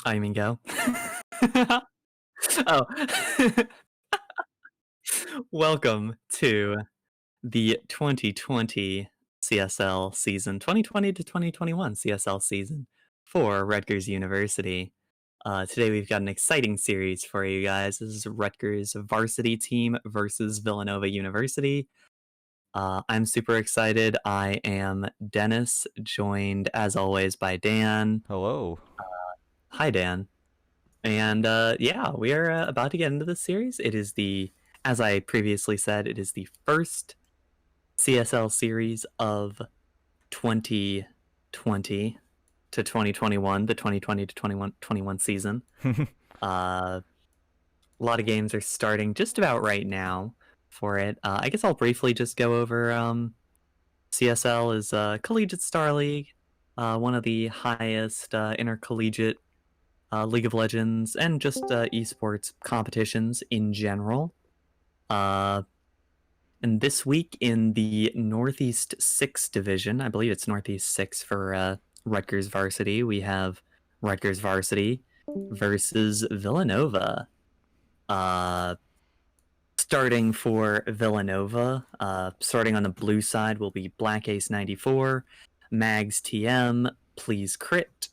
I mean, go. Oh, welcome to the 2020 CSL season, 2020 to 2021 CSL season for Rutgers University. Today we've got an exciting series for you guys. This is Rutgers Varsity team versus Villanova University. I'm super excited. I am Dennis, joined as always by Dan. Hello. Hi, Dan. And yeah, we are about to get into this series. It is as I previously said, it is the first CSL series of 2020 to 2021, the 2020 to 2021 season. A lot of games are starting just about right now for it. I guess I'll briefly just go over CSL is Collegiate Star League, one of the highest intercollegiate League of Legends, and just esports competitions in general. And this week in the Northeast 6 division, I believe it's Northeast 6 for Rutgers Varsity, we have Rutgers Varsity versus Villanova. Starting for Villanova, starting on the blue side will be Black Ace 94, Mags TM, Please Crit,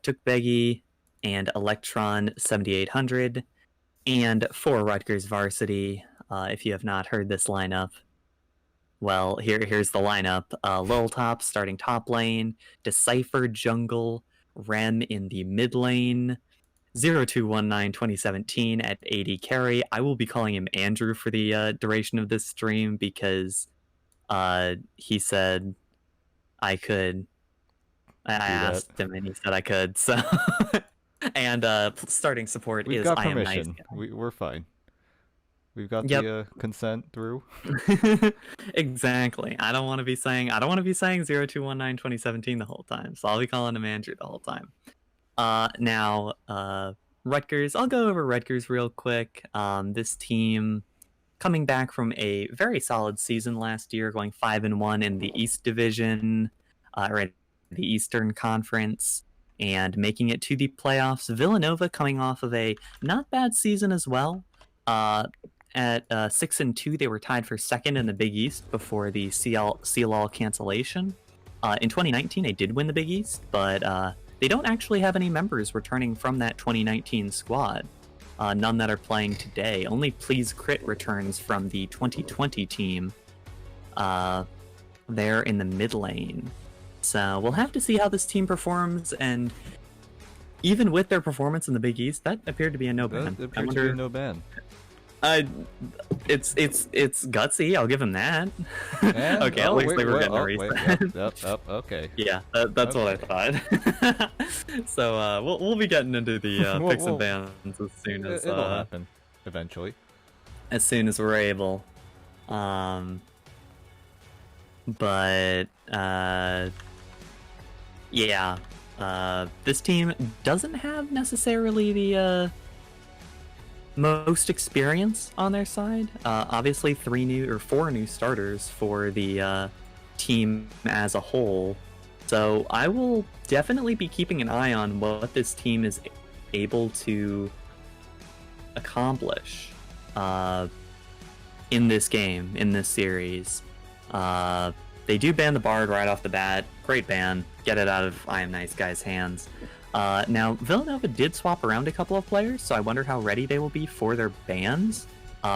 Took Beggy, and Electron 7800. And for Rutgers Varsity, if you have not heard this lineup, well, here's the lineup. Lil Top starting top lane, Decipher jungle, Rem in the mid lane, 0219 2017 at 80 carry. I will be calling him Andrew for the duration of this stream because he said I could. I asked him and he said I could, so... And starting support We've is got I am nice. permission. We're fine. We've got the consent through. Exactly. I don't want to be saying 0219 2017 the whole time, so I'll be calling him Andrew the whole time. Now Rutgers. I'll go over Rutgers real quick. This team coming back from a very solid season last year, going 5-1 in the East Division, right, the Eastern Conference, and making it to the playoffs. Villanova coming off of a not bad season as well. At 6-2, they were tied for second in the Big East before the CLL cancellation. In 2019, they did win the Big East, but they don't actually have any members returning from that 2019 squad. None that are playing today. Only Please Crit returns from the 2020 team. There in the mid lane. So we'll have to see how this team performs, and even with their performance in the Big East, that appeared to be a no-ban. That appeared to be a no-ban. It's gutsy, I'll give him that. Okay, at least they were getting a reset. Yep, okay. Yeah, that's what I thought. So we'll be getting into the picks and bans as soon as... It'll happen, eventually. As soon as we're able. But... yeah, this team doesn't have necessarily the most experience on their side. Obviously, 4 new starters for the team as a whole. So I will definitely be keeping an eye on what this team is able to accomplish in this game, in this series. They do ban the Bard right off the bat. Great ban. Get it out of I Am Nice Guy's hands. Now, Villanova did swap around a couple of players, so I wonder how ready they will be for their bans.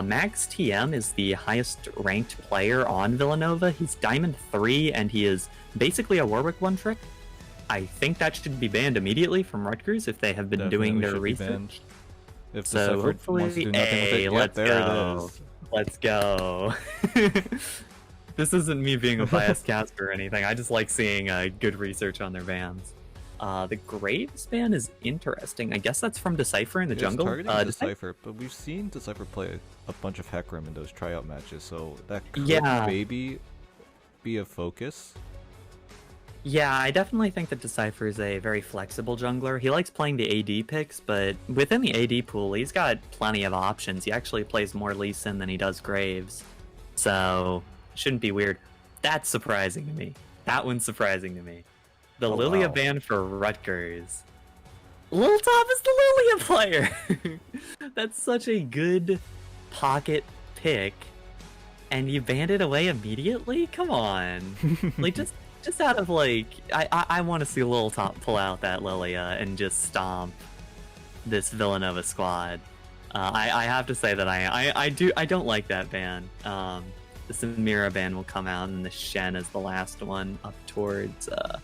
Max TM is the highest ranked player on Villanova. He's Diamond 3, and he is basically a Warwick one-trick. I think that should be banned immediately from Rutgers if they have been doing their research. So hopefully, hey, let's go. Let's go. This isn't me being a biased caster or anything. I just like seeing good research on their bans. The Graves ban is interesting. I guess that's from Decipher in the jungle. Targeting Decipher, but we've seen Decipher play a bunch of Hecarim in those tryout matches, so that could maybe be a focus. Yeah, I definitely think that Decipher is a very flexible jungler. He likes playing the AD picks, but within the AD pool, he's got plenty of options. He actually plays more Lee Sin than he does Graves. So... shouldn't be weird. That's surprising to me. That one's surprising to me. The Lilia ban for Rutgers. Lil Top is the Lilia player. That's such a good pocket pick, and you banned it away immediately. Come on, like just out of like, I want to see Lil Top pull out that Lilia and just stomp this Villanova squad. I have to say that I don't like that ban. The Samira ban will come out, and the Shen is the last one up towards. I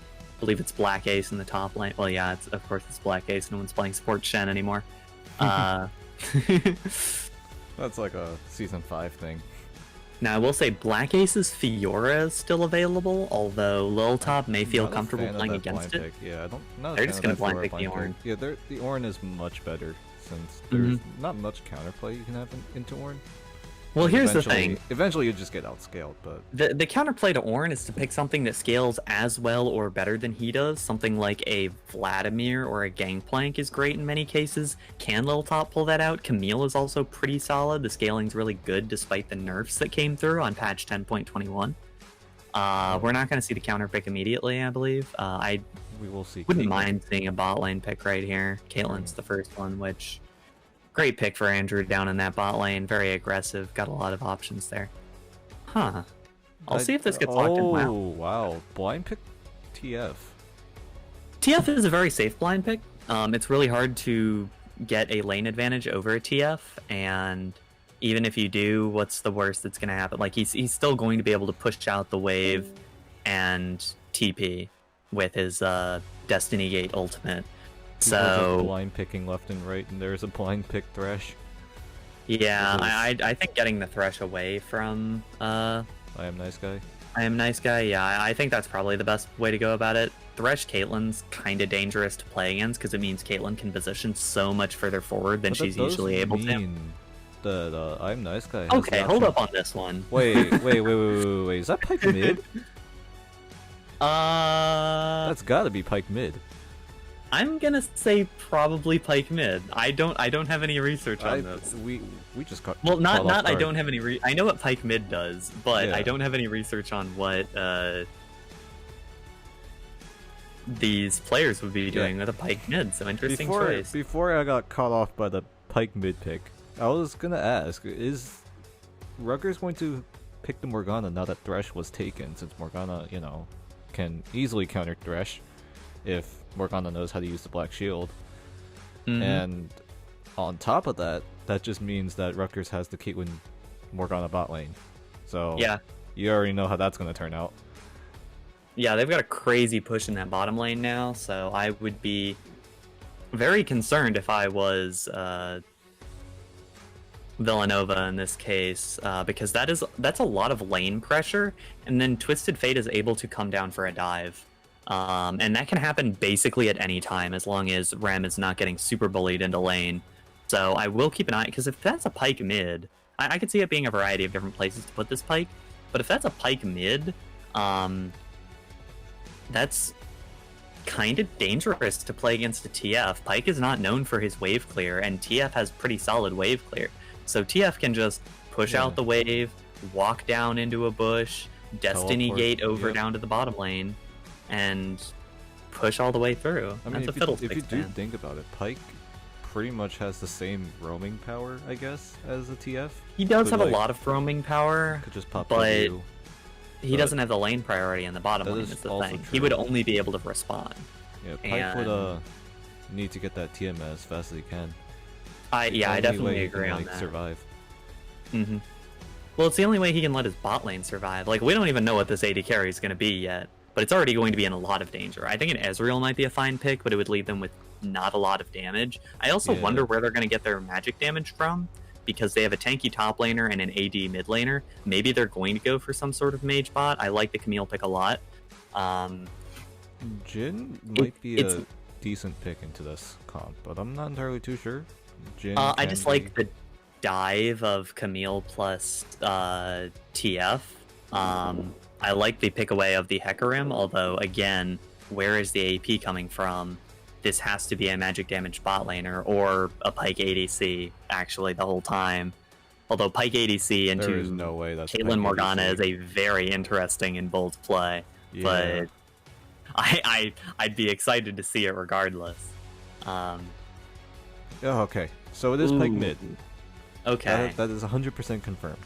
believe it's Black Ace in the top lane. Well, yeah, of course it's Black Ace. No one's playing support Shen anymore. That's like a season 5 thing. Now I will say Black Ace's Fiora is still available, although Lil Top may feel comfortable playing against it. Yeah, not They're just gonna blind pick the Ornn. Yeah, the Ornn is much better since there's not much counterplay you can have into Ornn. Well, here's the thing. Eventually, you just get outscaled, but the counterplay to Ornn is to pick something that scales as well or better than he does. Something like a Vladimir or a Gangplank is great in many cases. Can Lil Top pull that out? Camille is also pretty solid. The scaling's really good despite the nerfs that came through on patch 10.21. We're not going to see the counter pick immediately, I believe. We will see. Wouldn't mind seeing a bot lane pick right here. Caitlyn's the first one, which... Great pick for Andrew down in that bot lane. Very aggressive. Got a lot of options there. Huh. I'll see if this gets locked in. Oh, wow. Blind pick TF. TF is a very safe blind pick. It's really hard to get a lane advantage over a TF, and even if you do, what's the worst that's going to happen? Like, he's still going to be able to push out the wave and TP with his Destiny Gate ultimate. So blind picking left and right, and there's a blind pick Thresh. Yeah, I think getting the Thresh away from I Am Nice Guy. I Am Nice Guy, yeah, I think that's probably the best way to go about it. Thresh Caitlyn's kind of dangerous to play against because it means Caitlyn can position so much further forward than she's usually able to. The I Am Nice Guy. Has okay, hold up on this one. Wait. Is that Pike mid? That's gotta be Pike mid. I'm gonna say probably Pike mid. I don't have any research on this. We just got not I don't have any I know what Pike mid does, but yeah. I don't have any research on what these players would be doing with a Pike mid. So interesting choice. Before I got caught off by the Pike mid pick, I was gonna ask: is Rutgers going to pick the Morgana now that Thresh was taken? Since Morgana, can easily counter Thresh if Morgana knows how to use the Black Shield. And on top of that, that just means that Rutgers has the Caitlyn Morgana bot lane. So yeah, you already know how that's going to turn out. Yeah, they've got a crazy push in that bottom lane now, so I would be very concerned if I was Villanova in this case, because that's a lot of lane pressure, and then Twisted Fate is able to come down for a dive. And that can happen basically at any time as long as Rem is not getting super bullied into lane. So I will keep an eye, because if that's a Pike mid, I could see it being a variety of different places to put this Pike, but if that's a Pike mid, that's kind of dangerous to play against a TF. Pike is not known for his wave clear, and TF has pretty solid wave clear. So TF can just push out the wave, walk down into a bush, Destiny Gate over down to the bottom lane, and push all the way through. I mean, if you do think about it, Pike pretty much has the same roaming power, I guess, as a TF. He does have a lot of roaming power, could just pop but he doesn't have the lane priority in the bottom lane, is the thing. He would only be able to respond. Yeah, Pike would need to get that TM as fast as he can. I definitely agree on that. Survive. Well, it's the only way he can let his bot lane survive. Like, we don't even know what this AD carry is going to be yet, but it's already going to be in a lot of danger. I think an Ezreal might be a fine pick, but it would leave them with not a lot of damage. I also wonder where they're going to get their magic damage from, because they have a tanky top laner and an AD mid laner. Maybe they're going to go for some sort of mage bot. I like the Camille pick a lot. Jhin might be a decent pick into this comp, but I'm not entirely too sure. Jhin I just like the dive of Camille plus TF. I like the pick away of the Hecarim, although again, where is the AP coming from? This has to be a magic damage bot laner or a Pike ADC actually the whole time. Although Pike ADC into no way that's Caitlyn Morgana is a very interesting and bold play, but I'd be excited to see it regardless. Um, Oh, okay. So it is Pike ooh, mid. Okay. That is 100% confirmed.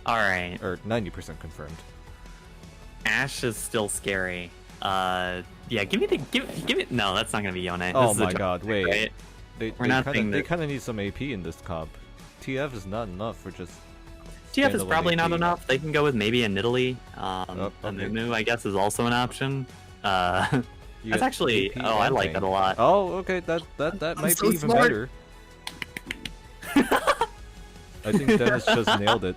All right. Or 90% confirmed. Ash is still scary. Yeah. Give me. No, that's not gonna be Yone. Oh This is a my god, wait. right? They We're not saying they that- kind of need some AP in this comp. TF is not enough for just. TF is standalone probably not AP. enough. They can go with maybe a Nidalee. Oh, A okay. Moo, I guess, is also an option. You That's get actually. AP Oh, I and like Fang. that a lot. Oh, okay. That might so be even smart. better. I think Dennis just nailed it.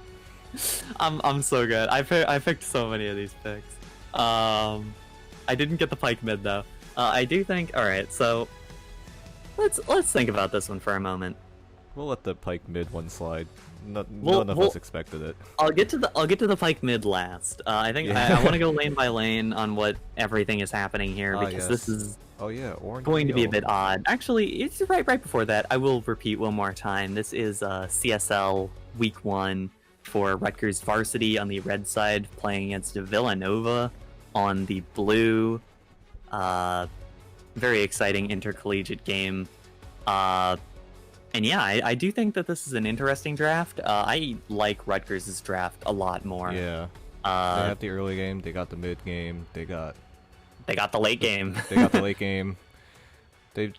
I'm so good. I picked so many of these picks. I didn't get the Pike mid though. I do think. All right, so let's think about this one for a moment. We'll let the Pike mid one slide. None of We'll- us expected it. I'll get to the Pike mid last. I think Yeah. I want to go lane by lane on what everything is happening here Ah, because this yes. is Oh yeah, orange. going to be a wheel. bit odd. Actually, it's right before that. I will repeat one more time. This is CSL Week 1 for Rutgers Varsity on the red side, playing against Villanova on the blue. Very exciting intercollegiate game. And yeah, I do think that this is an interesting draft. I like Rutgers' draft a lot more. Yeah. They had the early game. They got the mid game. They got the late game. They got the late game. They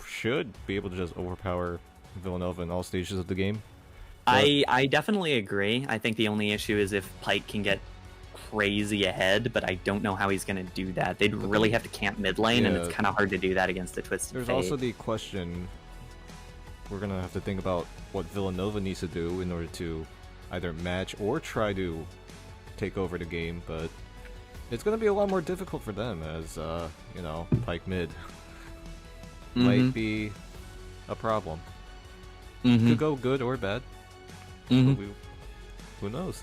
should be able to just overpower Villanova in all stages of the game. I definitely agree. I think the only issue is if Pike can get crazy ahead, but I don't know how he's going to do that. They'd really have to camp mid lane, and it's Yeah. kind of hard to do that against a Twisted There's Fate. also the question, we're going to have to think about what Villanova needs to do in order to either match or try to take over the game, but it's going to be a lot more difficult for them as, you know, Pike mid might be a problem. Could go good or bad. But who knows?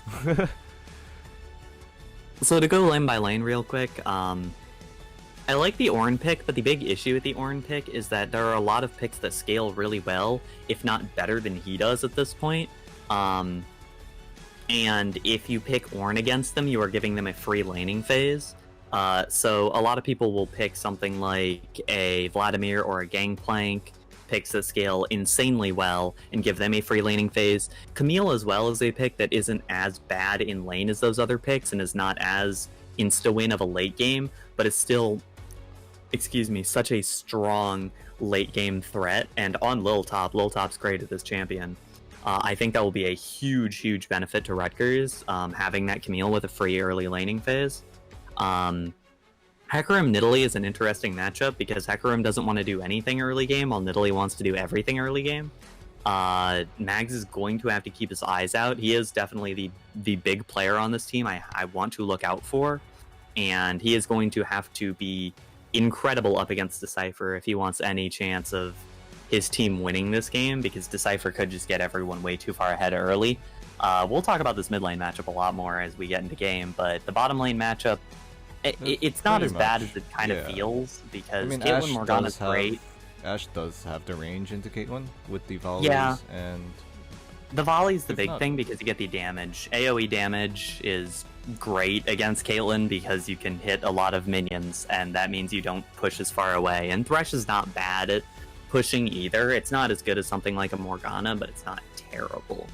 So to go lane by lane real quick, I like the Ornn pick, but the big issue with the Ornn pick is that there are a lot of picks that scale really well, if not better than he does at this point. And if you pick Ornn against them, you are giving them a free laning phase. So a lot of people will pick something like a Vladimir or a Gangplank, picks that scale insanely well, and give them a free laning phase. Camille as well is a pick that isn't as bad in lane as those other picks and is not as insta-win of a late game, but it's still, such a strong late game threat. And on Lil Top's great at this champion. I think that will be a huge benefit to Rutgers, having that Camille with a free early laning phase. Hecarim Nidalee is an interesting matchup because Hecarim doesn't want to do anything early game, while Nidalee wants to do everything early game. Mags is going to have to keep his eyes out. He is definitely the big player on this team I want to look out for, and he is going to have to be incredible up against Decipher if he wants any chance of his team winning this game, because Decipher could just get everyone way too far ahead early. We'll talk about this mid lane matchup a lot more as we get into game, but the bottom lane matchup, it's not pretty as bad much, as it kind of yeah. feels, because I mean, Caitlyn Morgana is great. Ash does have the range into Caitlyn with the volleys, Yeah. and The volley's the It's big not- thing because you get the damage. AoE damage is great against Caitlyn because you can hit a lot of minions, and that means you don't push as far away. And Thresh is not bad at pushing either. It's not as good as something like a Morgana, but it's not terrible.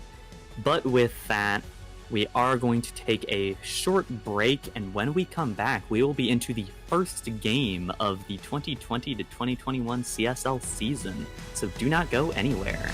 But with that, we are going to take a short break, and when we come back, we will be into the first game of the 2020 to 2021 CSL season. So do not go anywhere.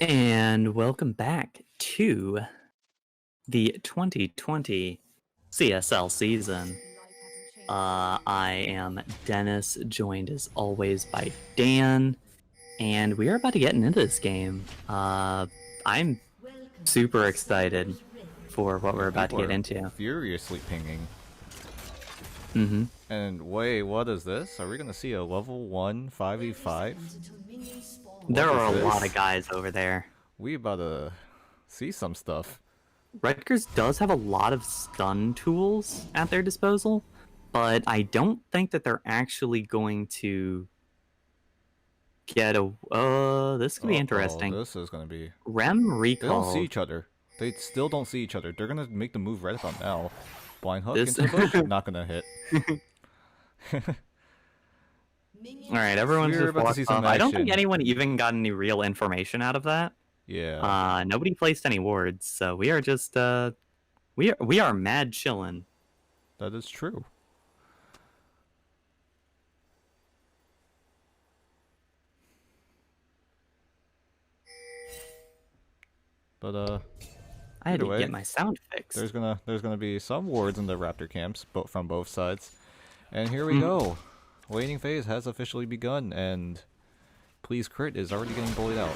And welcome back to the 2020 CSL season. I am Dennis, joined as always by Dan, and we are about to get into this game. I'm super excited for what we're about to get into. Furiously pinging. Mm-hmm. And wait, what is this? Are we gonna see a level 1 5v5? There What are is a lot this? of guys over there. We about to see some stuff. Rutgers does have a lot of stun tools at their disposal, but I don't think that they're actually going to get a. This could be interesting. This is gonna be. Rem They don't see recall. each other. They still don't see each other. They're gonna make the move right about now. Blind hook This. into the bush, not gonna hit. All right, everyone's We're just about to see walked some off. I don't think action. anyone even got any real information out of that. Yeah. Nobody placed any wards, so we are just we are mad chillin'. That is true. But I had either to way, get my sound fixed. there's gonna be some wards in the Raptor camps, from both sides. And here we go. Laning phase has officially begun, and Please Crit is already getting bullied out.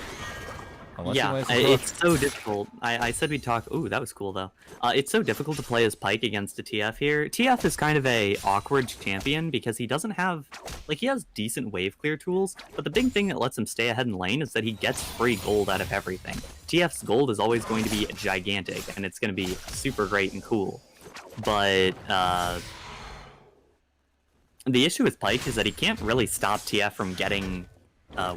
Unless Yeah, it's so difficult. I said we'd talk. Ooh, that was cool though. It's so difficult to play as Pyke against a TF here. TF is kind of a awkward champion because he doesn't have, like, he has decent wave clear tools, but the big thing that lets him stay ahead in lane is that he gets free gold out of everything. TF's gold is always going to be gigantic, and it's going to be super great and cool. But the issue with Pyke is that he can't really stop TF from getting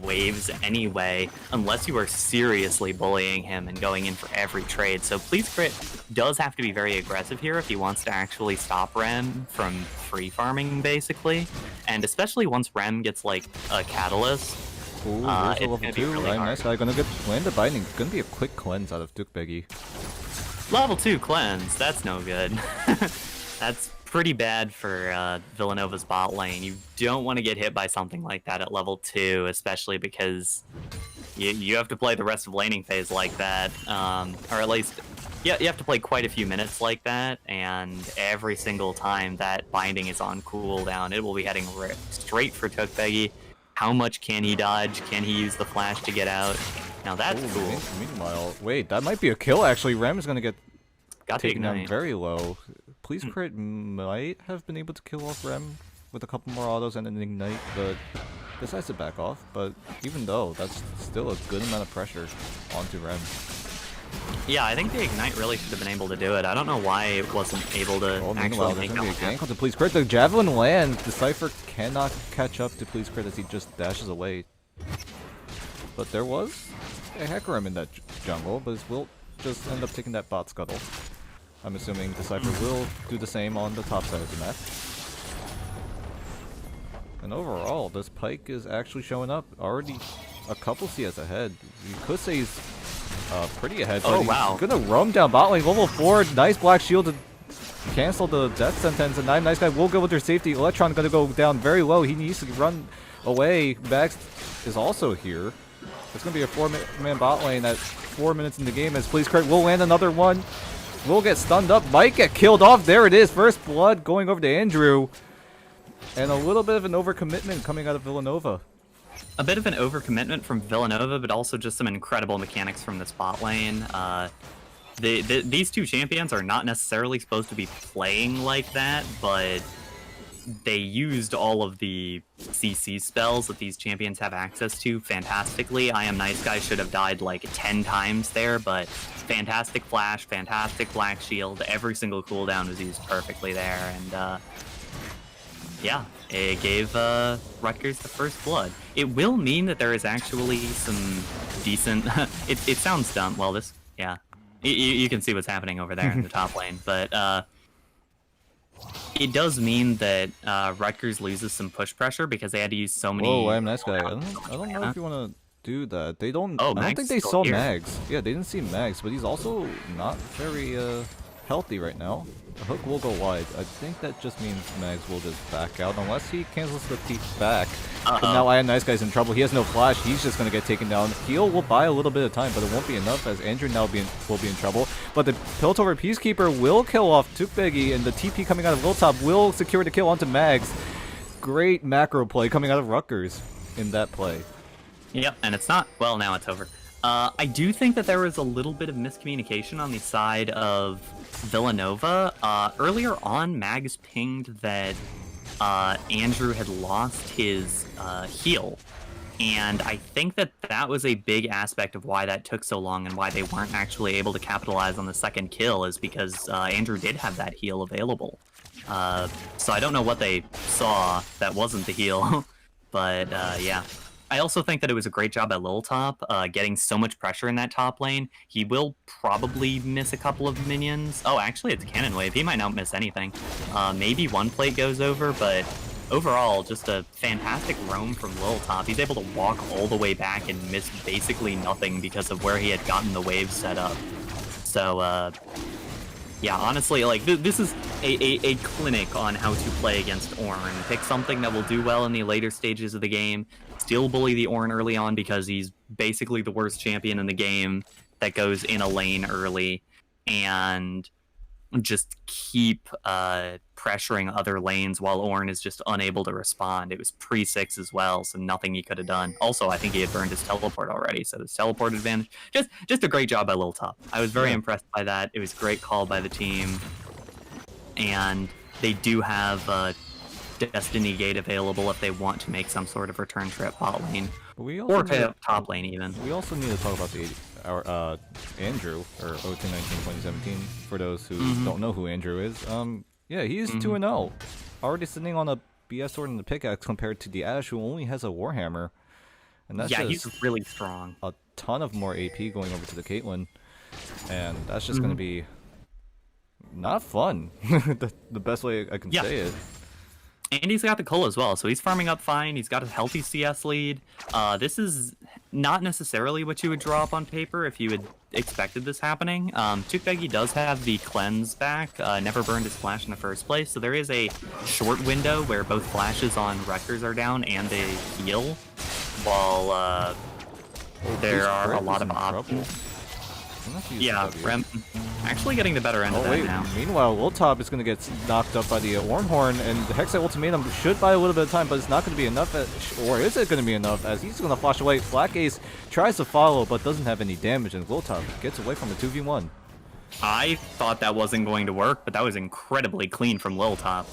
waves anyway, unless you are seriously bullying him and going in for every trade. So Please Crit does have to be very aggressive here if he wants to actually stop Rem from free farming, basically. And especially once Rem gets like a catalyst. Ooh, there's a level 2. Really Nice guy. Gonna get land the binding. Gonna be a quick cleanse out of Dukebegi. Level 2 cleanse, that's no good. That's pretty bad for Villanova's bot lane. You don't want to get hit by something like that at level 2, especially because you have to play the rest of laning phase like that, or at least you have to play quite a few minutes like that, and every single time that binding is on cooldown, it will be heading straight for Tukbegi. How much can he dodge? Can he use the flash to get out? Now that's cool. Meanwhile, wait, that might be a kill actually. Rem is gonna get taken down Ignite. very low. Please Crit might have been able to kill off Rem with a couple more autos and an ignite, but decides to back off. But even though, that's still a good amount of pressure onto Rem. Yeah, I think the ignite really should have been able to do it. I don't know why it wasn't able to Oh, meanwhile, actually there's make gonna be a that. gank onto Please Crit. The Javelin lands. Decipher cannot catch up to Please Crit as he just dashes away. But there was a Hecarim in that jungle, but his Wilt just end up taking that bot scuttle. I'm assuming Decipher will do the same on the top side of the map. And overall, this Pyke is actually showing up. Already a couple CS ahead. You could say he's pretty ahead. Oh, but wow. He's gonna roam down bot lane. Level 4, nice black shield to cancel the death sentence. And Nice Guy will go with their safety. Electron gonna go down very low. He needs to run away. Max is also here. It's gonna be a 4-man bot lane at 4 minutes in the game as Please Crit will land another one. Will get stunned up. Might get killed off. There it is. First blood going over to Andrew. And a little bit of an overcommitment coming out of Villanova. A bit of an overcommitment from Villanova, but also just some incredible mechanics from this bot lane. These two champions are not necessarily supposed to be playing like that, but they used all of the CC spells that these champions have access to fantastically. I Am Nice Guy should have died like 10 times there, but fantastic flash, fantastic black shield. Every single cooldown was used perfectly there, and yeah, it gave Rutgers the first blood. It will mean that there is actually some decent... it sounds dumb. Well, this... Yeah. You can see what's happening over there in the top lane, but it does mean that Rutgers loses some push pressure because they had to use so many... Whoa, I'm Nice Guy. I don't know if you want to do that. They don't... Oh, I don't Mags think they still saw here. Mags. Yeah, they didn't see Mags, but he's also not very healthy right now. The hook will go wide. I think that just means Mags will just back out unless he cancels the peek back. But now I Nice Guy's in trouble. He has no flash. He's just going to get taken down. Heal will buy a little bit of time, but it won't be enough as Andrew now will be in trouble. But the Piltover Peacekeeper will kill off Tukbegi, and the TP coming out of Liltop will secure the kill onto Mags. Great macro play coming out of Rutgers in that play. Yep, and it's not. Well, now it's over. I do think that there was a little bit of miscommunication on the side of Villanova. Earlier on, Mags pinged that Andrew had lost his heal. And I think that that was a big aspect of why that took so long and why they weren't actually able to capitalize on the second kill, is because Andrew did have that heal available. So I don't know what they saw that wasn't the heal, but yeah. I also think that it was a great job at Liltop, getting so much pressure in that top lane. He will probably miss a couple of minions. Oh, actually, it's Cannon Wave. He might not miss anything. Maybe one plate goes over, but overall, just a fantastic roam from Liltop. He's able to walk all the way back and miss basically nothing because of where he had gotten the wave set up. So, yeah, honestly, like, this is a clinic on how to play against Ornn. Pick something that will do well in the later stages of the game. Still bully the Ornn early on because he's basically the worst champion in the game that goes in a lane early, and just keep pressuring other lanes while Ornn is just unable to respond. It was pre-6 as well, so nothing he could have done. Also, I think he had burned his teleport already, so his teleport advantage. Just a great job by Liltop. I was very impressed by that. It was a great call by the team. And they do have Destiny Gate available if they want to make some sort of return trip bot lane. Or top lane, even. We also need to talk about our Andrew, or 0219-2017, for those who don't know who Andrew is. Yeah, he's 2-0. Already sitting on a BS sword and the pickaxe compared to the Ash, who only has a Warhammer. And that's he's really strong. A ton of more AP going over to the Caitlyn. And that's just going to be not fun. the best way I can say it. And he's got the Cull as well, so he's farming up fine. He's got a healthy CS lead. This is not necessarily what you would draw up on paper if you had expected this happening. Tukbegi does have the cleanse back, never burned his flash in the first place, so there is a short window where both flashes on Rutgers are down and they heal, while there are a lot of options. Yeah, Rem actually getting the better end of that now. Meanwhile, Liltop is going to get knocked up by the Ornhorn, and the Hexite Ultimatum should buy a little bit of time, but it's not going to be enough, or is it going to be enough, as he's going to flash away. Black Ace tries to follow, but doesn't have any damage, and Liltop gets away from the 2v1. I thought that wasn't going to work, but that was incredibly clean from Liltop.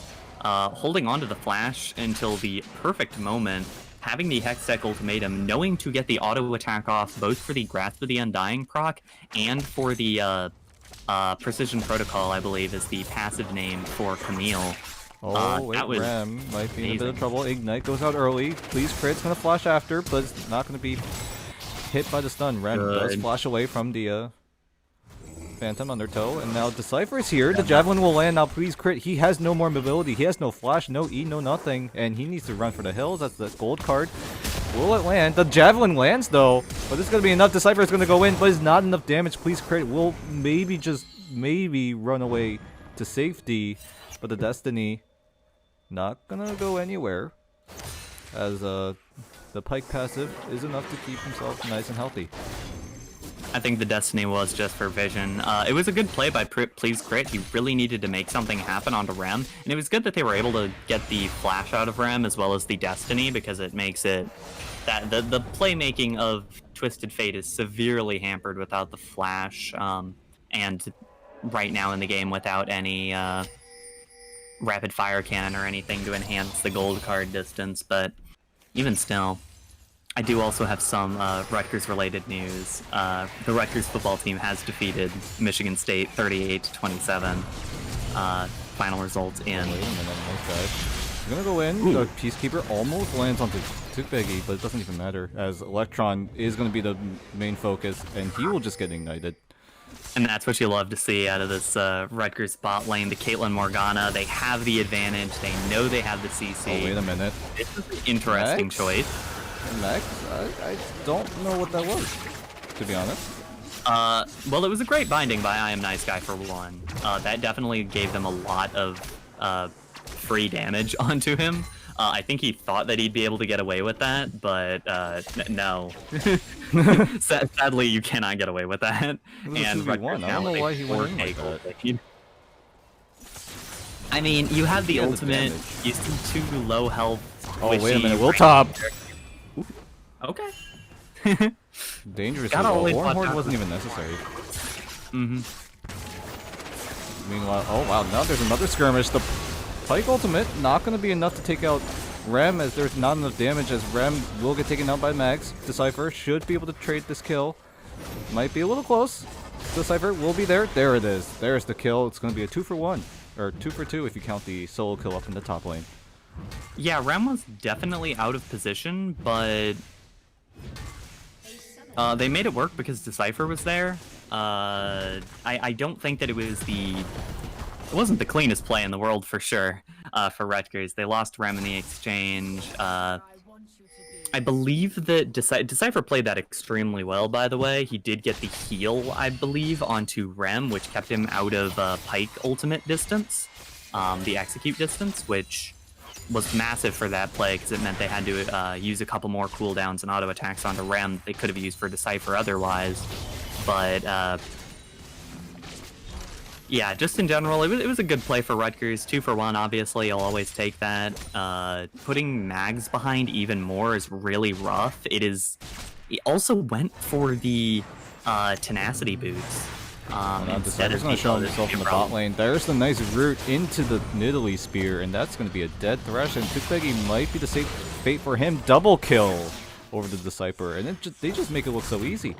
Holding on to the flash until the perfect moment, having the Hextech Ultimatum, knowing to get the auto attack off both for the Grasp of the Undying proc and for the Precision Protocol, I believe is the passive name for Camille. That was Rem might be in a bit of trouble. Ignite goes out early. Please Crit's going to flash after, but it's not going to be hit by the stun. Rem does flash away from the Phantom Undertow, and now Decipher's here. The Javelin will land. Now please Crit. He has no more mobility. He has no flash, no E, no nothing, and he needs to run for the hills. That's the gold card. Will it land? The Javelin lands though, but this is going to be enough. Decipher is going to go in, but it's not enough damage. Please Crit will maybe run away to safety, but the Destiny not going to go anywhere, as the Pike passive is enough to keep himself nice and healthy. I think the Destiny was just for vision. It was a good play by Please Crit. He really needed to make something happen onto Rem, and it was good that they were able to get the flash out of Rem as well as the Destiny, because it makes it that the playmaking of Twisted Fate is severely hampered without the flash, and right now in the game without any rapid fire cannon or anything to enhance the gold card distance. But even still, I do also have some Rutgers-related news. The Rutgers football team has defeated Michigan State 38-27. Final results in. Wait a minute, nice guy. He's gonna go in. The Peacekeeper almost lands onto Tukbegi, but it doesn't even matter, as Electron is gonna be the main focus, and he will just get ignited. And that's what you love to see out of this Rutgers bot lane. The Caitlyn Morgana, they have the advantage. They know they have the CC. Oh, wait a minute. This is an interesting choice. Max? I don't know what that was, to be honest. Well, it was a great binding by I Am Nice Guy for one. That definitely gave them a lot of free damage onto him. I think he thought that he'd be able to get away with that, but no. Sadly, you cannot get away with that. It was a 2v1. I don't know why he went in like that. I mean, you have the He had the ultimate. damage. You see 2 low health. Oh, wait a squishy minute. Will range top. Ooh. Okay. Dangerous. Gotta always watch Horn out. wasn't even necessary. Mm-hmm. Meanwhile, oh wow, now there's another skirmish. The Pike ultimate not going to be enough to take out Rem, as there's not enough damage, as Rem will get taken out by Mags. Decipher should be able to trade this kill. Might be a little close. Decipher will be there. There it is. There's the kill. It's going to be a 2-for-1. Or 2-for-2 if you count the solo kill up in the top lane. Yeah, Rem was definitely out of position, but they made it work because Decipher was there. I don't think that it wasn't the cleanest play in the world for sure for Rutgers. They lost Rem in the exchange. I believe that Decipher played that extremely well, by the way. He did get the heal, I believe, onto Rem, which kept him out of Pike ultimate distance, the execute distance, which was massive for that play because it meant they had to use a couple more cooldowns and auto attacks onto Rem that they could have used for Decipher otherwise. But yeah, just in general, it was a good play for Rutgers. 2-for-1, obviously, you'll always take that. Putting Mags behind even more is really rough. It also went for the tenacity boots. Decipher's going to show himself in the bot lane. There's the nice route into the Nidalee Spear, and that's going to be a dead Thresh, and Tukbegi might be the safe fate for him. Double kill over the Decipher, and they just make it look so easy.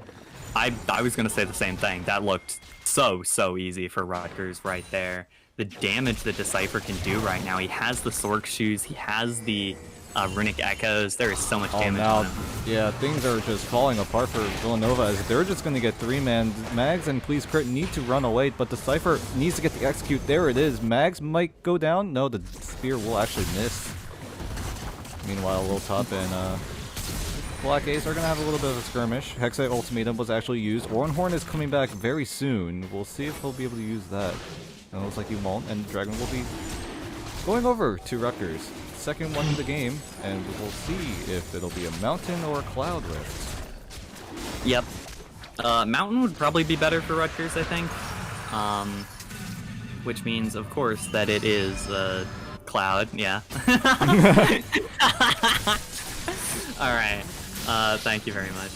I was going to say the same thing. That looked so easy for Rutgers right there. The damage that Decipher can do right now. He has the Sork shoes. He has the Runic Echoes. There is so much damage on him. Yeah, things are just falling apart for Villanova, as they're just going to get 3-man. Mags and Please Crit need to run away, but Decipher needs to get the execute. There it is. Mags might go down. No, the spear will actually miss. Meanwhile, Lil Top and Black Ace are going to have a little bit of a skirmish. Hexa Ultimatum was actually used. Ornhorn is coming back very soon. We'll see if he'll be able to use that. And it looks like he won't, and Dragon will be going over to Rutgers. Second one of the game, and we'll see if it'll be a Mountain or a Cloud Rift. Yep. Mountain would probably be better for Rutgers, I think. Which means, of course, that it is Cloud, yeah. Alright. Thank you very much.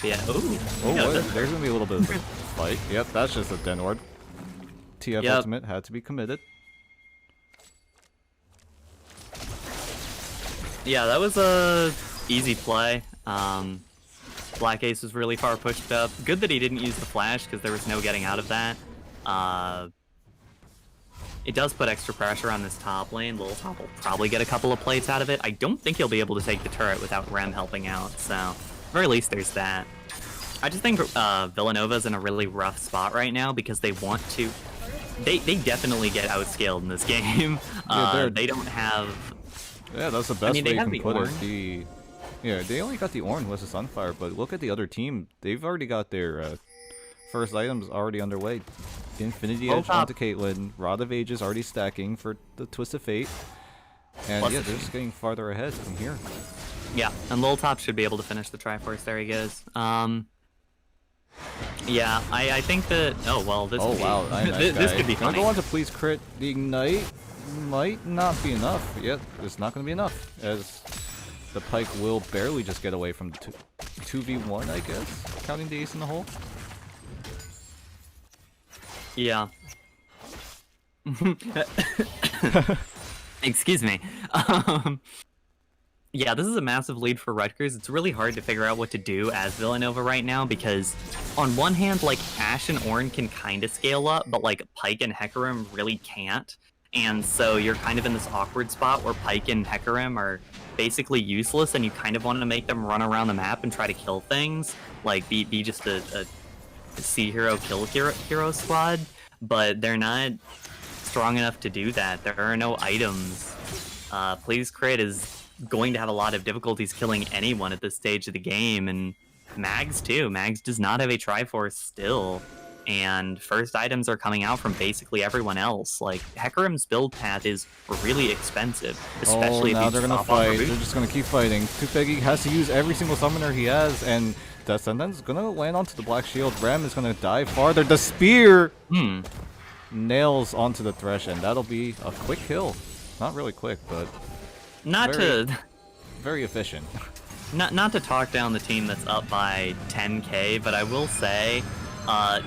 Yeah. Ooh. Oh, yeah, wait, there's gonna be a little bit of a fight. Yep, that's just a Den Ward. TF Yep. Ultimate had to be committed. Yeah, that was a easy play. Black Ace was really far pushed up. Good that he didn't use the flash because there was no getting out of that. It does put extra pressure on this top lane. Lil Top will probably get a couple of plates out of it. I don't think he'll be able to take the turret without Rem helping out, so at the very least there's that. I just think Villanova's in a really rough spot right now because they want to... They definitely get outscaled in this game. Yeah, they don't have... Yeah, that's the best way you can put Ornn. it. Yeah, they only got the Ornn with the Sunfire, but look at the other team. They've already got their first items already underway. Infinity Edge onto Caitlyn. Rod of Ages already stacking for the Twist of Fate. And yeah, they're just getting farther ahead from here. Yeah, and Lil Top should be able to finish the Triforce. There he goes. Yeah, I think that... Oh, well, this could be... wow, this could be Gonna funny. go on to Please Crit. The Ignite might not be enough. Yep, it's not going to be enough, as the Pike will barely just get away from 2v1, I guess, counting the ace in the hole. Yeah. Excuse me. Yeah, this is a massive lead for Rutgers. It's really hard to figure out what to do as Villanova right now because on one hand, like, Ashe and Ornn can kind of scale up, but like Pike and Hecarim really can't. And so you're kind of in this awkward spot where Pike and Hecarim are basically useless and you kind of want to make them run around the map and try to kill things. Like, be just a Sea Hero kill hero squad, but they're not strong enough to do that. There are no items. Please Crit is going to have a lot of difficulties killing anyone at this stage of the game, and Mags too. Mags does not have a Triforce still, and first items are coming out from basically everyone else. Like, Hecarim's build path is really expensive, especially now if you they're gonna stop on fight. Root. They're just gonna keep fighting. Tupegi has to use every single summoner he has, and Descendant's gonna land onto the Black Shield. Rem is gonna dive farther. The spear nails onto the Thresh, and that'll be a quick kill. Not really quick, but Not very, to very efficient. not to talk down the team that's up by 10k, but I will say,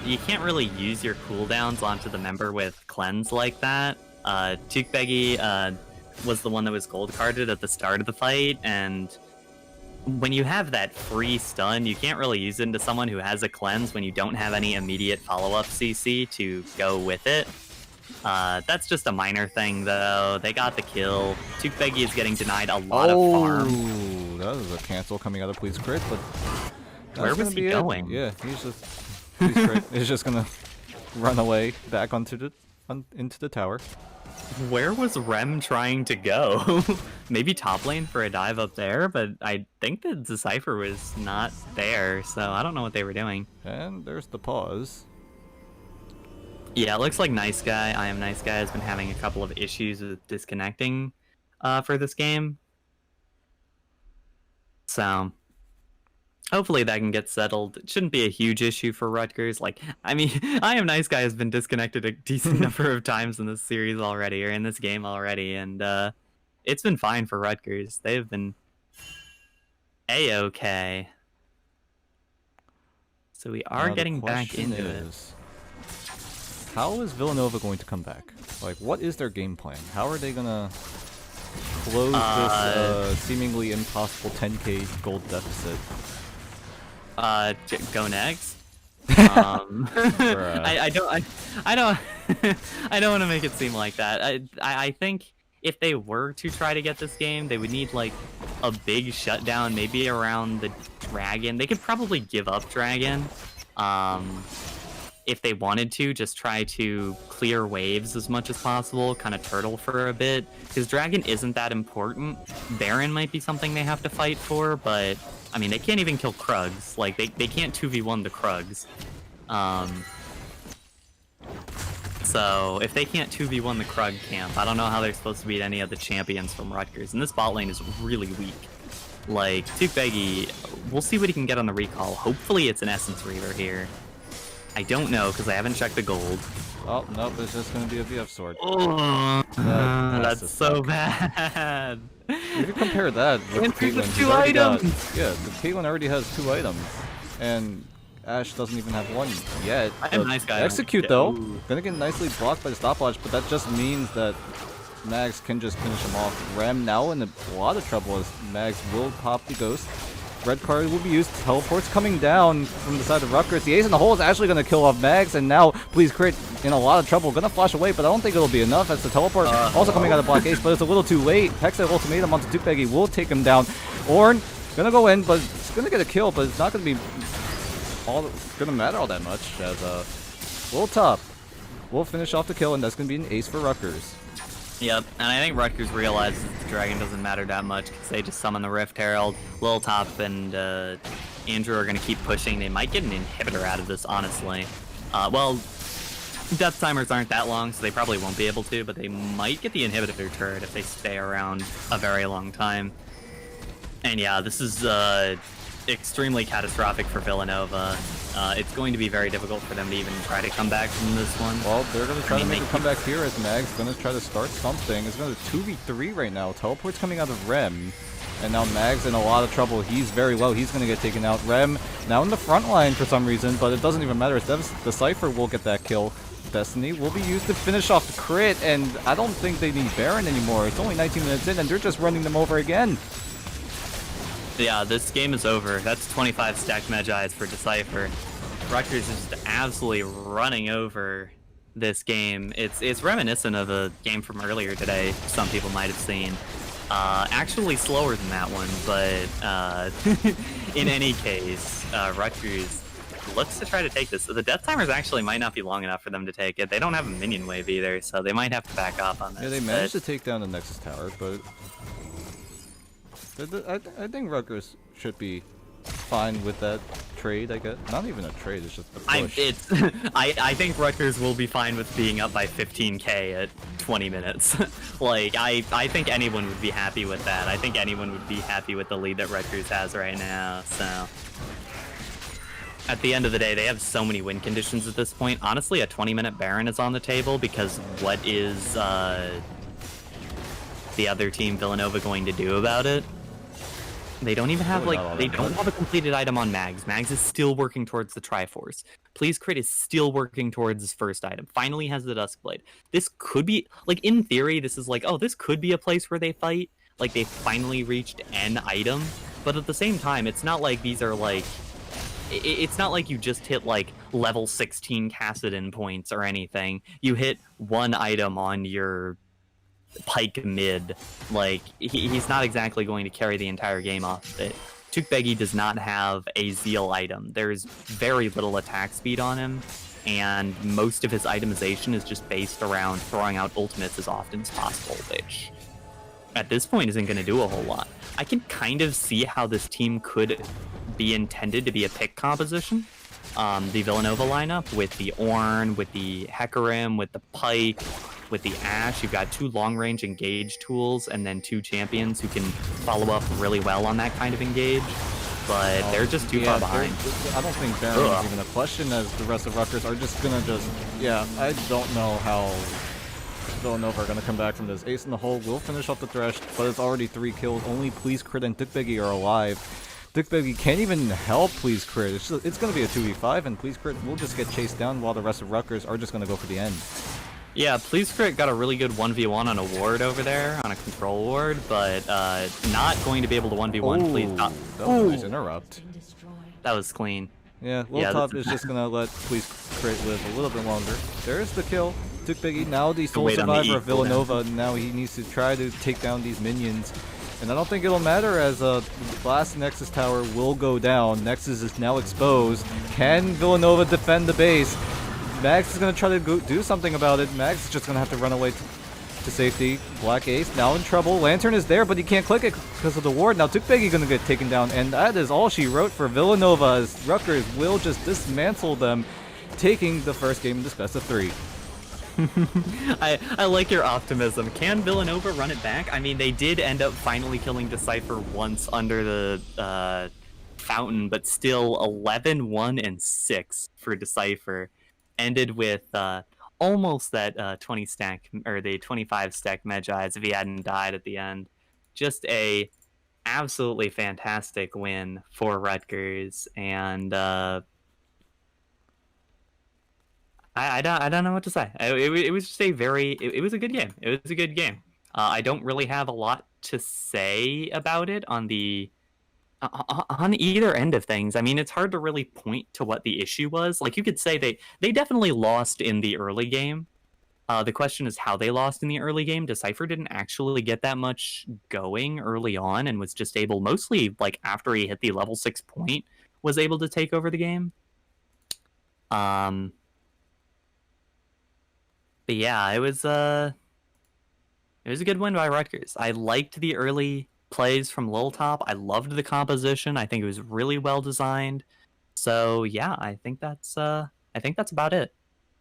you can't really use your cooldowns onto the member with cleanse like that. Tukbegi was the one that was gold carded at the start of the fight, and when you have that free stun, you can't really use it into someone who has a cleanse when you don't have any immediate follow-up CC to go with it. That's just a minor thing, though. They got the kill. Tukbegi is getting denied a lot of farm. That was a cancel coming out of Please Crit, but Where was he going? Yeah, he's just Please Crit is just gonna run away back onto the into the tower. Where was Rem trying to go? Maybe top lane for a dive up there, but I think that Decipher was not there, so I don't know what they were doing. And there's the pause. Yeah, it looks like Nice Guy, I Am Nice Guy, has been having a couple of issues with disconnecting for this game. So, hopefully that can get settled. It shouldn't be a huge issue for Rutgers. Like, I mean, I Am Nice Guy has been disconnected a decent number of times in this series already, or in this game already, and it's been fine for Rutgers. They've been A-okay. So we are getting back into it. How is Villanova going to come back? Like, what is their game plan? How are they gonna close this seemingly impossible 10k gold deficit? Go next. I don't I don't want to make it seem like that. I think if they were to try to get this game, they would need like a big shutdown, maybe around the dragon. They could probably give up dragon. If they wanted to, just try to clear waves as much as possible, kind of turtle for a bit, because dragon isn't that important. Baron might be something they have to fight for, but I mean, they can't even kill Krugs. Like, they can't 2v1 the Krugs. So if they can't 2v1 the Krug camp, I don't know how they're supposed to beat any of the champions from Rutgers. And this bot lane is really weak. Like, Tukbegi, we'll see what he can get on the recall. Hopefully it's an Essence Reaver here. I don't know, because I haven't checked the gold. Oh, nope, it's just going to be a VF sword. Oh, that's so bad. If you compare that with Caitlyn, two items! Yeah, the Caitlyn already has 2 items, and Ashe doesn't even have 1 yet. I am Nice Guy. Execute, though. Gonna get nicely blocked by the stopwatch, but that just means that Mags can just finish him off. Rem now in a lot of trouble as Mags will pop the ghost. Red card will be used. Teleport's coming down from the side of Rutgers. The ace in the hole is actually going to kill off Mags, and now Please Crit in a lot of trouble. Going to flash away, but I don't think it'll be enough as the teleport also coming out of block ace, but it's a little too late. Hexa ultimatum onto Tukbegi will take him down. Ornn going to go in, but it's going to get a kill, but it's not going to be going to matter all that much as Will Top will finish off the kill, and that's going to be an ace for Rutgers. Yep, and I think Rutgers realizes that the dragon doesn't matter that much because they just summon the Rift Herald. Lil Top and Andrew are going to keep pushing. They might get an inhibitor out of this, honestly. Well, death timers aren't that long, so they probably won't be able to, but they might get the inhibitor turret if they stay around a very long time. And yeah, this is extremely catastrophic for Villanova. It's going to be very difficult for them to even try to come back from this one. Well, they're going to try to make a comeback here as Mag's going to try to start something. It's going to 2v3 right now. Teleport's coming out of Rem. And now Mag's in a lot of trouble. He's very low. He's going to get taken out. Rem now in the front line for some reason, but it doesn't even matter. Decipher will get that kill. Destiny will be used to finish off the crit, and I don't think they need Baron anymore. It's only 19 minutes in, and they're just running them over again. Yeah, this game is over. That's 25 stacked Magi's for Decipher. Rutgers is just absolutely running over this game. It's reminiscent of a game from earlier today, some people might have seen. Actually slower than that one, but in any case, Rutgers looks to try to take this. The death timers actually might not be long enough for them to take it. They don't have a minion wave either, so they might have to back off on this. Yeah, they managed to take down the Nexus Tower, but I think Rutgers should be fine with that trade, I guess. Not even a trade, it's just a push. I think Rutgers will be fine with being up by 15k at 20 minutes. Like, I think anyone would be happy with that. I think anyone would be happy with the lead that Rutgers has right now, so... At the end of the day, they have so many win conditions at this point. Honestly, a 20-minute Baron is on the table because what is the other team, Villanova, going to do about it? They don't even have, like, they don't have a completed item on Mags. Mags is still working towards the Triforce. Please Crit is still working towards his first item. Finally has the Duskblade. This could be, like, in theory, this is like, oh, this could be a place where they fight. Like, they finally reached an item. But at the same time, it's not like these are, like, it's not like you just hit, like, level 16 Cassidon points or anything. You hit one item on your Pike mid. Like, he's not exactly going to carry the entire game off of it. Tukbegi does not have a Zeal item. There's very little attack speed on him, and most of his itemization is just based around throwing out ultimates as often as possible, which at this point isn't going to do a whole lot. I can kind of see how this team could be intended to be a pick composition. The Villanova lineup with the Ornn, with the Hecarim, with the Pike, with the Ashe. You've got 2 long-range engage tools and then 2 champions who can follow up really well on that kind of engage. But they're just too far behind. I don't think Baron is even a question, as the rest of Rutgers are just gonna yeah, I don't know how Villanova are gonna come back from this. Ace in the hole will finish off the Thresh, but it's already 3 kills. Only Please Crit and Tukbegi are alive. Tukbegi can't even help Please Crit. It's going to be a 2v5, and Please Crit will just get chased down while the rest of Rutgers are just going to go for the end. Yeah, Please Crit got a really good 1v1 on a ward over there, on a control ward, but not going to be able to 1v1 Please Top. That was a nice interrupt. That was clean. Yeah, Top is just going to let Please Crit live a little bit longer. There's the kill. Tukbegi, now the sole survivor of Villanova, now he needs to try to take down these minions. And I don't think it'll matter, as the last Nexus tower will go down. Nexus is now exposed. Can Villanova defend the base? Max is going to try to do something about it. Max is just going to have to run away to safety. Black Ace now in trouble. Lantern is there, but he can't click it because of the ward. Now Tukbegi going to get taken down, and that is all she wrote for Villanova, as Rutgers will just dismantle them, taking the first game in this best of 3. I like your optimism. Can Villanova run it back? I mean, they did end up finally killing Decipher once under the fountain, but still 11, 1, and 6 for Decipher. Ended with almost that 20 stack, or the 25 stack Medjai's if he hadn't died at the end. Just a absolutely fantastic win for Rutgers, and I don't know what to say. It was just it was a good game. It was a good game. I don't really have a lot to say about it on either end of things. I mean, it's hard to really point to what the issue was. Like, you could say they definitely lost in the early game. The question is how they lost in the early game. Decipher didn't actually get that much going early on, and was just able, mostly like after he hit the level 6 point, was able to take over the game. But yeah, it was a good win by Rutgers. I liked the early plays from Liltop. I loved the composition. I think it was really well designed. So yeah, I think that's about it.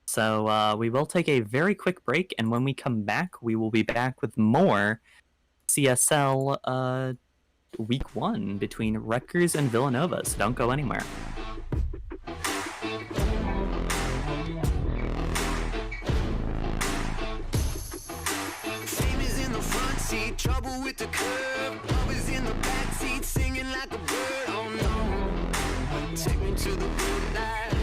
So we will take a very quick break, and when we come back, we will be back with more CSL week 1 between Rutgers and Villanova. So don't go anywhere. Trouble with the curb, love is in the backseat, singing like a bird. Oh no, take me to the good life.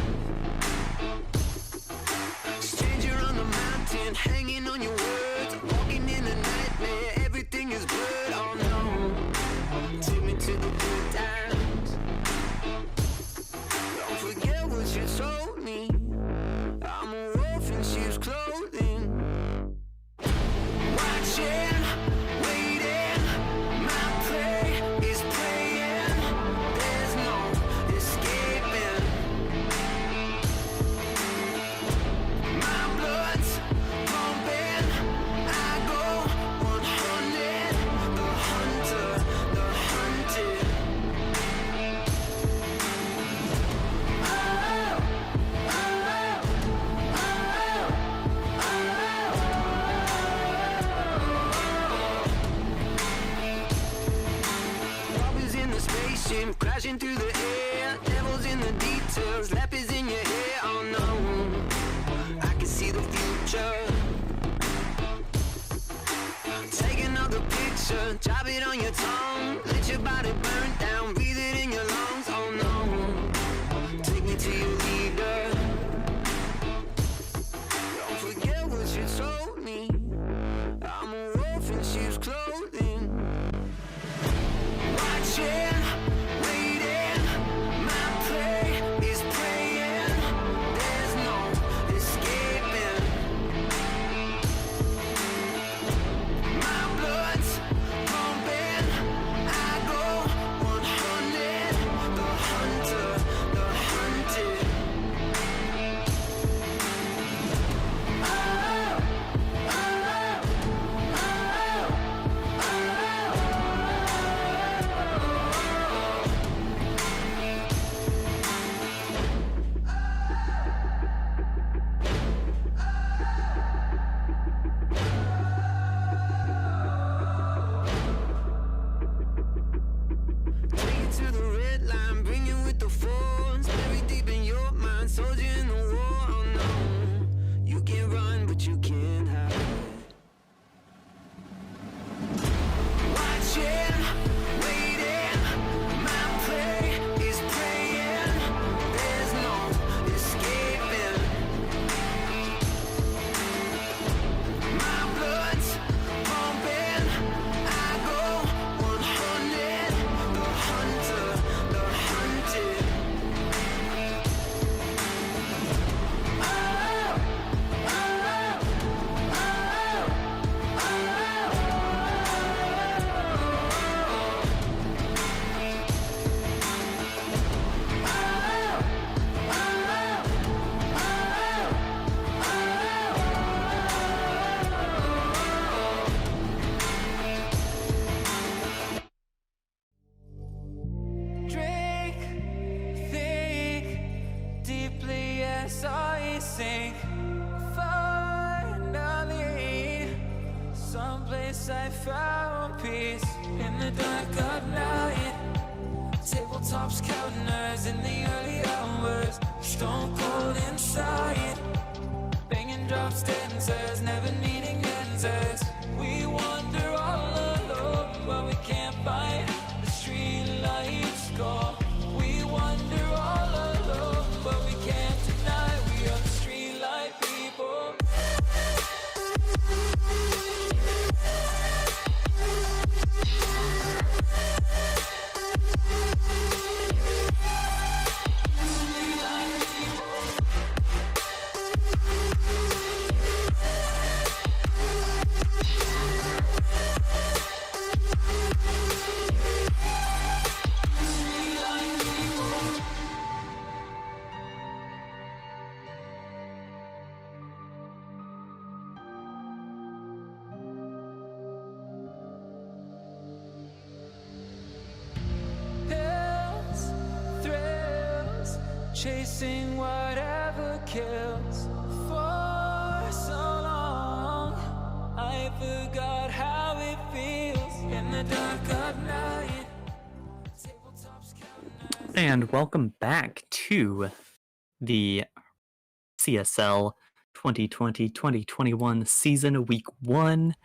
Stranger on the mountain, hanging on your words, walking in a nightmare, everything is blurred. Oh no, take me to the good times. Don't forget what you told me, I'm a wolf in sheep's clothing. Watching, drop it on your tongue. Let your body burn down, breathe it in your lungs. Oh no, take me to your leader. Don't forget what you told me. I'm a wolf in sheep's clothing. Watching, waiting, my play is praying. There's no escaping. My blood's pumping. I go 100. The hunter, the hunted. Take it to the red line, bring you with the force. Buried deep in your mind, soldier in the war. Oh no, you can run, but you can't hide. Watching, waiting, my play is praying. There's no escaping. My blood's pumping. I go 100. The hunter, the hunted. Drink, think deeply as I sink. Finally, someplace I found peace in the dark of night. Tabletops counting hours in the early hours. Stone cold inside. Banging drop stanzas, never needing answers. We wander all alone, but we can't find the street lights call. We wander all alone, but we can't deny we are the street light people. Pills, thrills, chasing whatever kills. For so long, I forgot how it feels in the dark of night. Tabletops counting hours. And welcome back to the CSL 2020-2021 season, week 1,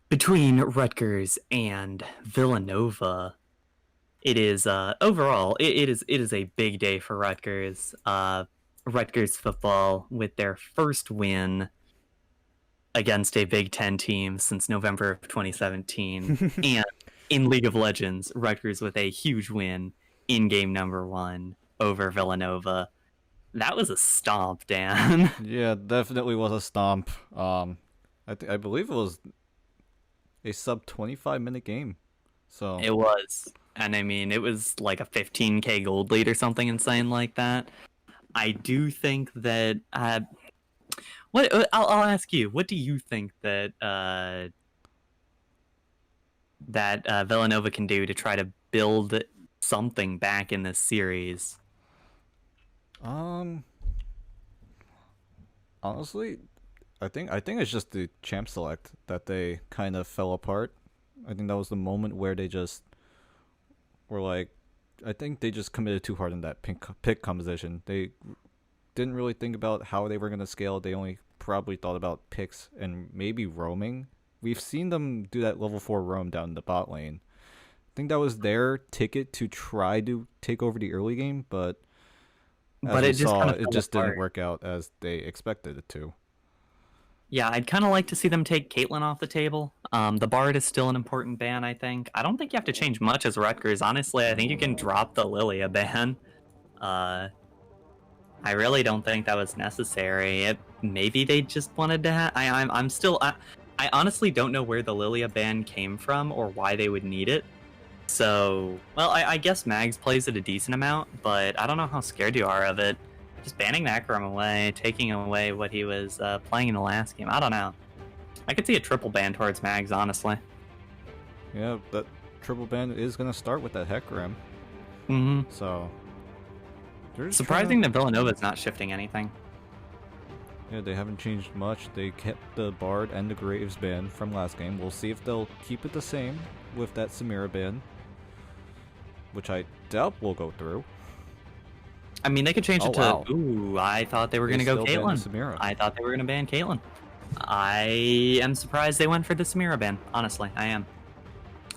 between Rutgers and Villanova. It is overall it is a big day for Rutgers. Rutgers football with their first win against a Big Ten team since November of 2017, and in League of Legends, Rutgers with a huge win in game number 1 over Villanova. That was a stomp, Dan. Yeah, definitely was a stomp. I believe it was a sub 25-minute game. So It was. And I mean, it was like a 15k gold lead or something insane like that. I do think that I'll ask you, what do you think that Villanova can do to try to build something back in this series? honestly, I think it's just the champ select that they kind of fell apart. I think that was the moment where they just were like, I think they just committed too hard in that pick composition. They didn't really think about how they were going to scale. They only probably thought about picks and maybe roaming we've seen them do that level 4 roam down the bot lane. I think that was their ticket to try to take over the early game, but as we saw, it just didn't work out as they expected it to. Yeah, I'd kind of like to see them take Caitlyn off the table. The Bard is still an important ban, I think. I don't think you have to change much as Rutgers. Honestly, I think you can drop the Lilia ban. I really don't think that was necessary. Maybe they just wanted to have... I honestly don't know where the Lilia ban came from or why they would need it. So, well, I guess Mags plays it a decent amount, but I don't know how scared you are of it. Just banning Macrom away, taking away what he was playing in the last game. I don't know. I could see a triple ban towards Mags, honestly. Yeah, that triple ban is going to start with that Hecarim. Mm-hmm. So... surprising that Villanova is not shifting anything. Yeah, they haven't changed much. They kept the Bard and the Graves ban from last game. We'll see if they'll keep it the same with that Samira ban, which I doubt will go through. I mean, they could change it to... Wow. Ooh, I thought they were going to go Caitlyn. I thought they were going to ban Caitlyn. I am surprised they went for the Samira ban. Honestly, I am.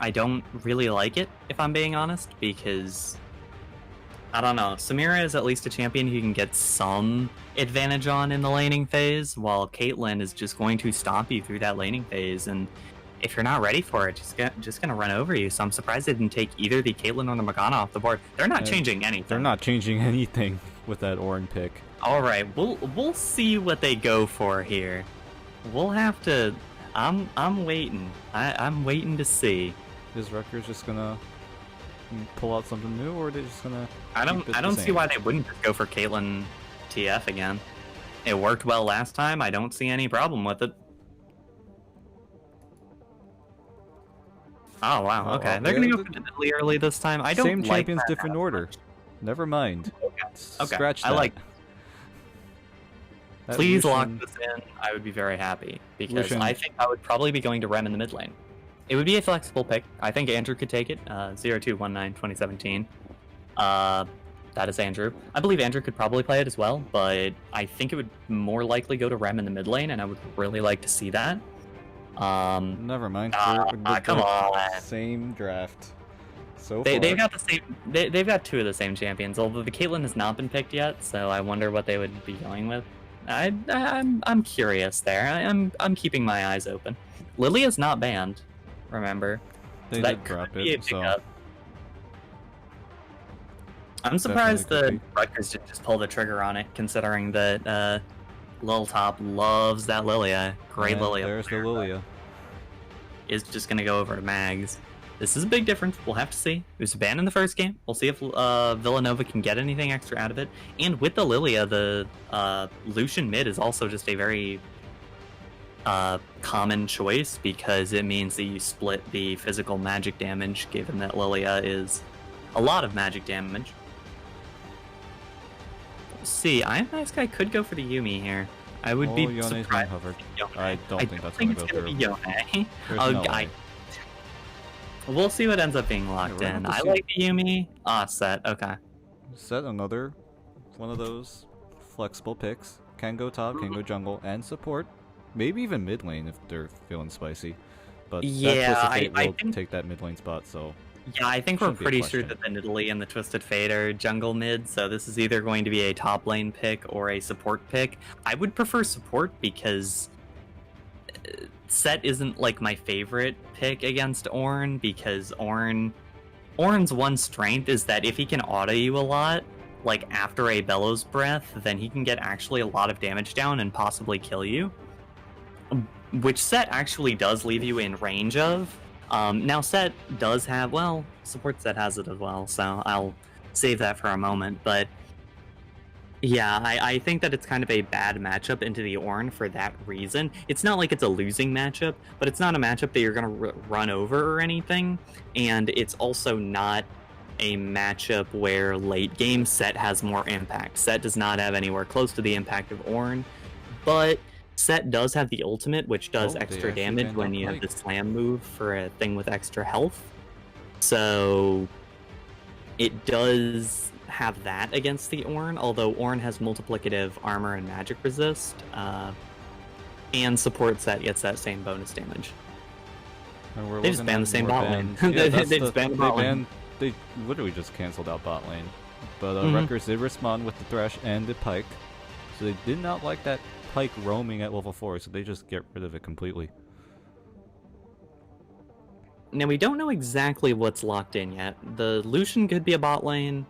I don't really like it, if I'm being honest, because... I don't know. Samira is at least a champion who can get some advantage on in the laning phase, while Caitlyn is just going to stomp you through that laning phase, and if you're not ready for it, just gonna run over you. So I'm surprised they didn't take either the Caitlyn or the Morgana off the board. They're not changing anything. They're not changing anything with that Ornn pick. All right, we'll see what they go for here. We'll have to. I'm waiting. I'm waiting to see. Is Rutgers just gonna pull out something new, or are they just gonna... I don't see why they wouldn't just go for Caitlyn TF again. It worked well last time. I don't see any problem with it. Oh wow, okay. They're gonna go for Italy early this time. I don't Same like champions, different order. Never mind. Okay. Scratch that. I like... That Please Lucian... lock this in. I would be very happy, because I think I would probably be going to Rem in the mid lane. It would be a flexible pick. I think Andrew could take it. 0219-2017. That is Andrew. I believe Andrew could probably play it as well, but I think it would more likely go to Rem in the mid lane, and I would really like to see that. Never mind. Come on. Same draft. They've got the same. They've got two of the same champions. Although the Caitlyn has not been picked yet, so I wonder what they would be going with. I'm curious there. I'm keeping my eyes open. Lilia's not banned. Remember, they did drop it. So I'm surprised that Rutgers didn't just pull the trigger on it, considering that Lil Top loves that Lilia. Great Lilia. There's the Lilia. Is just gonna go over to Mags. This is a big difference. We'll have to see. It was a ban in the first game. We'll see if Villanova can get anything extra out of it. And with the Lilia, the Lucian mid is also just a very common choice, because it means that you split the physical magic damage, given that Lilia is a lot of magic damage. Let's see, Iron Nice Guy could go for the Yuumi here. I would be surprised. I don't think that's going to go through. Yone. We'll see what ends up being locked in. I like the Yuumi. Set. Okay. Set another one of those flexible picks. Can go top, can go jungle, and support. Maybe even mid lane if they're feeling spicy. But yeah, I will take that mid lane spot, so... Yeah, I think we're pretty sure that the Nidalee and the Twisted Fate are jungle mid, so this is either going to be a top lane pick or a support pick. I would prefer support because Set isn't like my favorite pick against Ornn, because Ornn's one strength is that if he can auto you a lot, like after a Bellows Breath, then he can get actually a lot of damage down and possibly kill you. Which Set actually does leave you in range of. Now Set does have, well, support Set has it as well, so I'll save that for a moment, but yeah, I think that it's kind of a bad matchup into the Ornn for that reason. It's not like it's a losing matchup, but it's not a matchup that you're going to run over or anything, and it's also not a matchup where late game Set has more impact. Set does not have anywhere close to the impact of Ornn, but Set does have the ultimate, which does extra damage when you have the slam move for a thing with extra health. So it does have that against the Ornn, although Ornn has multiplicative armor and magic resist, and support Set gets that same bonus damage. And we're They just looking banned at the same more bot lane. bans. Yeah, that's They just banned the bot lane. They literally just canceled out bot lane. But Mhm. Rutgers did respond with the Thresh and the Pike. So they did not like that Pike roaming at level 4, so they just get rid of it completely. Now, we don't know exactly what's locked in yet. The Lucian could be a bot lane,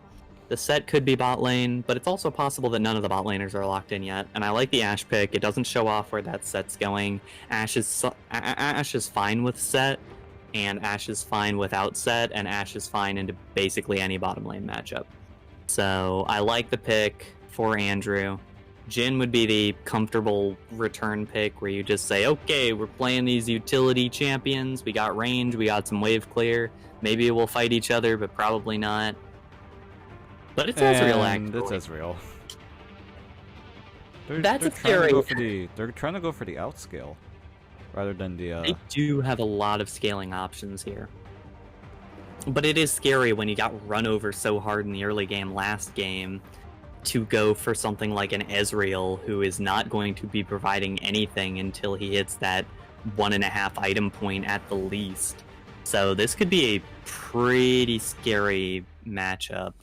the Set could be bot lane, but it's also possible that none of the bot laners are locked in yet. And I like the Ashe pick. It doesn't show off where that Set's going. Ashe is fine with Set, and Ashe is fine without Set, and Ashe is fine into basically any bottom lane matchup. So I like the pick for Andrew. Jhin would be the comfortable return pick where you just say, okay, we're playing these utility champions. We got range, we got some wave clear. Maybe we'll fight each other, but probably not. But it's Ezreal, actually. It's Ezreal. That's they're trying to go for the outscale rather than the. They do have a lot of scaling options here. But it is scary when you got run over so hard in the early game last game to go for something like an Ezreal who is not going to be providing anything until he hits that 1.5 item point at the least. So this could be a pretty scary matchup.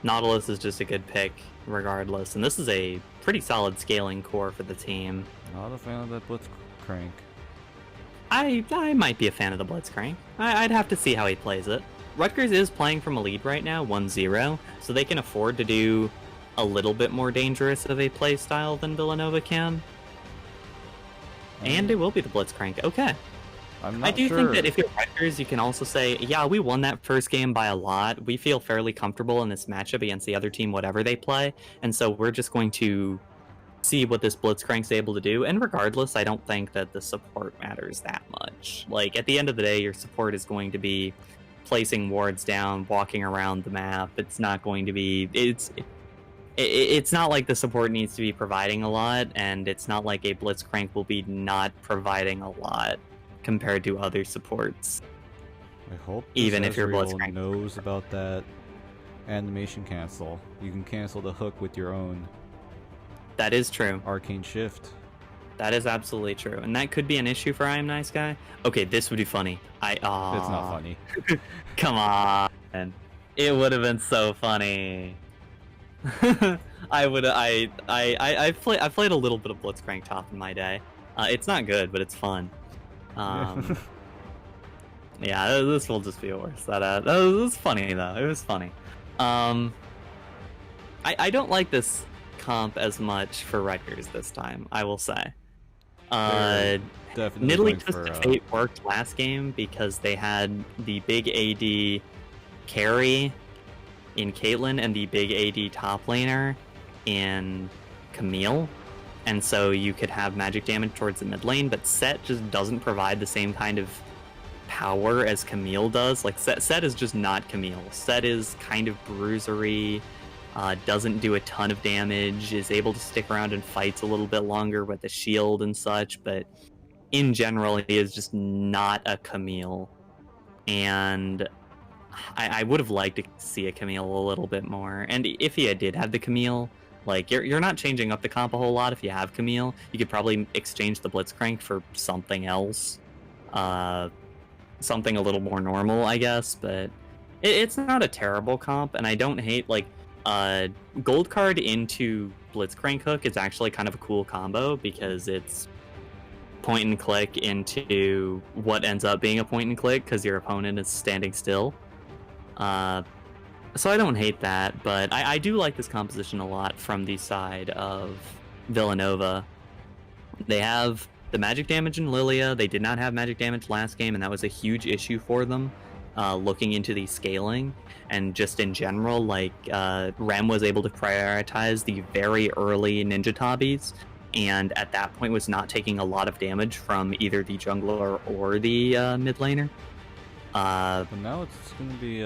Nautilus is just a good pick regardless, and this is a pretty solid scaling core for the team. Not a fan of that Blitzcrank. I might be a fan of the Blitzcrank. I'd have to see how he plays it. Rutgers is playing from a lead right now, 1-0, so they can afford to do a little bit more dangerous of a play style than Villanova can. And it will be the Blitzcrank. Okay. I do think that if you're Rutgers, you can also say, yeah, we won that first game by a lot. We feel fairly comfortable in this matchup against the other team, whatever they play. And so we're just going to see what this Blitzcrank's able to do. And regardless, I don't think that the support matters that much. Like, at the end of the day, your support is going to be placing wards down, walking around the map. It's not going to be... It's not like the support needs to be providing a lot, and it's not like a Blitzcrank will be not providing a lot compared to other supports. I hope even if you're Ezreal Blitzcrank knows about that animation cancel. You can cancel the hook with your own. That is true. Arcane Shift. That is absolutely true, and that could be an issue for I Am Nice Guy. Okay, this would be funny. It's not funny. Come on, it would have been so funny. I played a little bit of Blitzcrank top in my day. It's not good, but it's fun. Yeah, this will just be worse. That was funny though. It was funny. I don't like this comp as much for Rutgers this time, I will say. Nidalee Twisted Fate worked last game because they had the big AD carry in Caitlyn and the big AD top laner in Camille. And so you could have magic damage towards the mid lane, but Set just doesn't provide the same kind of power as Camille does. Like, Set is just not Camille. Set is kind of bruisery, doesn't do a ton of damage, is able to stick around in fights a little bit longer with a shield and such, but in general, he is just not a Camille. And I would have liked to see a Camille a little bit more. And if he did have the Camille, like, you're not changing up the comp a whole lot if you have Camille. You could probably exchange the Blitzcrank for something else. Something a little more normal, I guess, but it's not a terrible comp, and I don't hate, like, Gold Card into Blitzcrank Hook is actually kind of a cool combo because it's point and click into what ends up being a point and click because your opponent is standing still. So I don't hate that, but I do like this composition a lot from the side of Villanova. They have the magic damage in Lilia. They did not have magic damage last game, and that was a huge issue for them, looking into the scaling. And just in general, like, Rem was able to prioritize the very early Ninja Tabis, and at that point was not taking a lot of damage from either the jungler or the mid laner. But now it's going to be...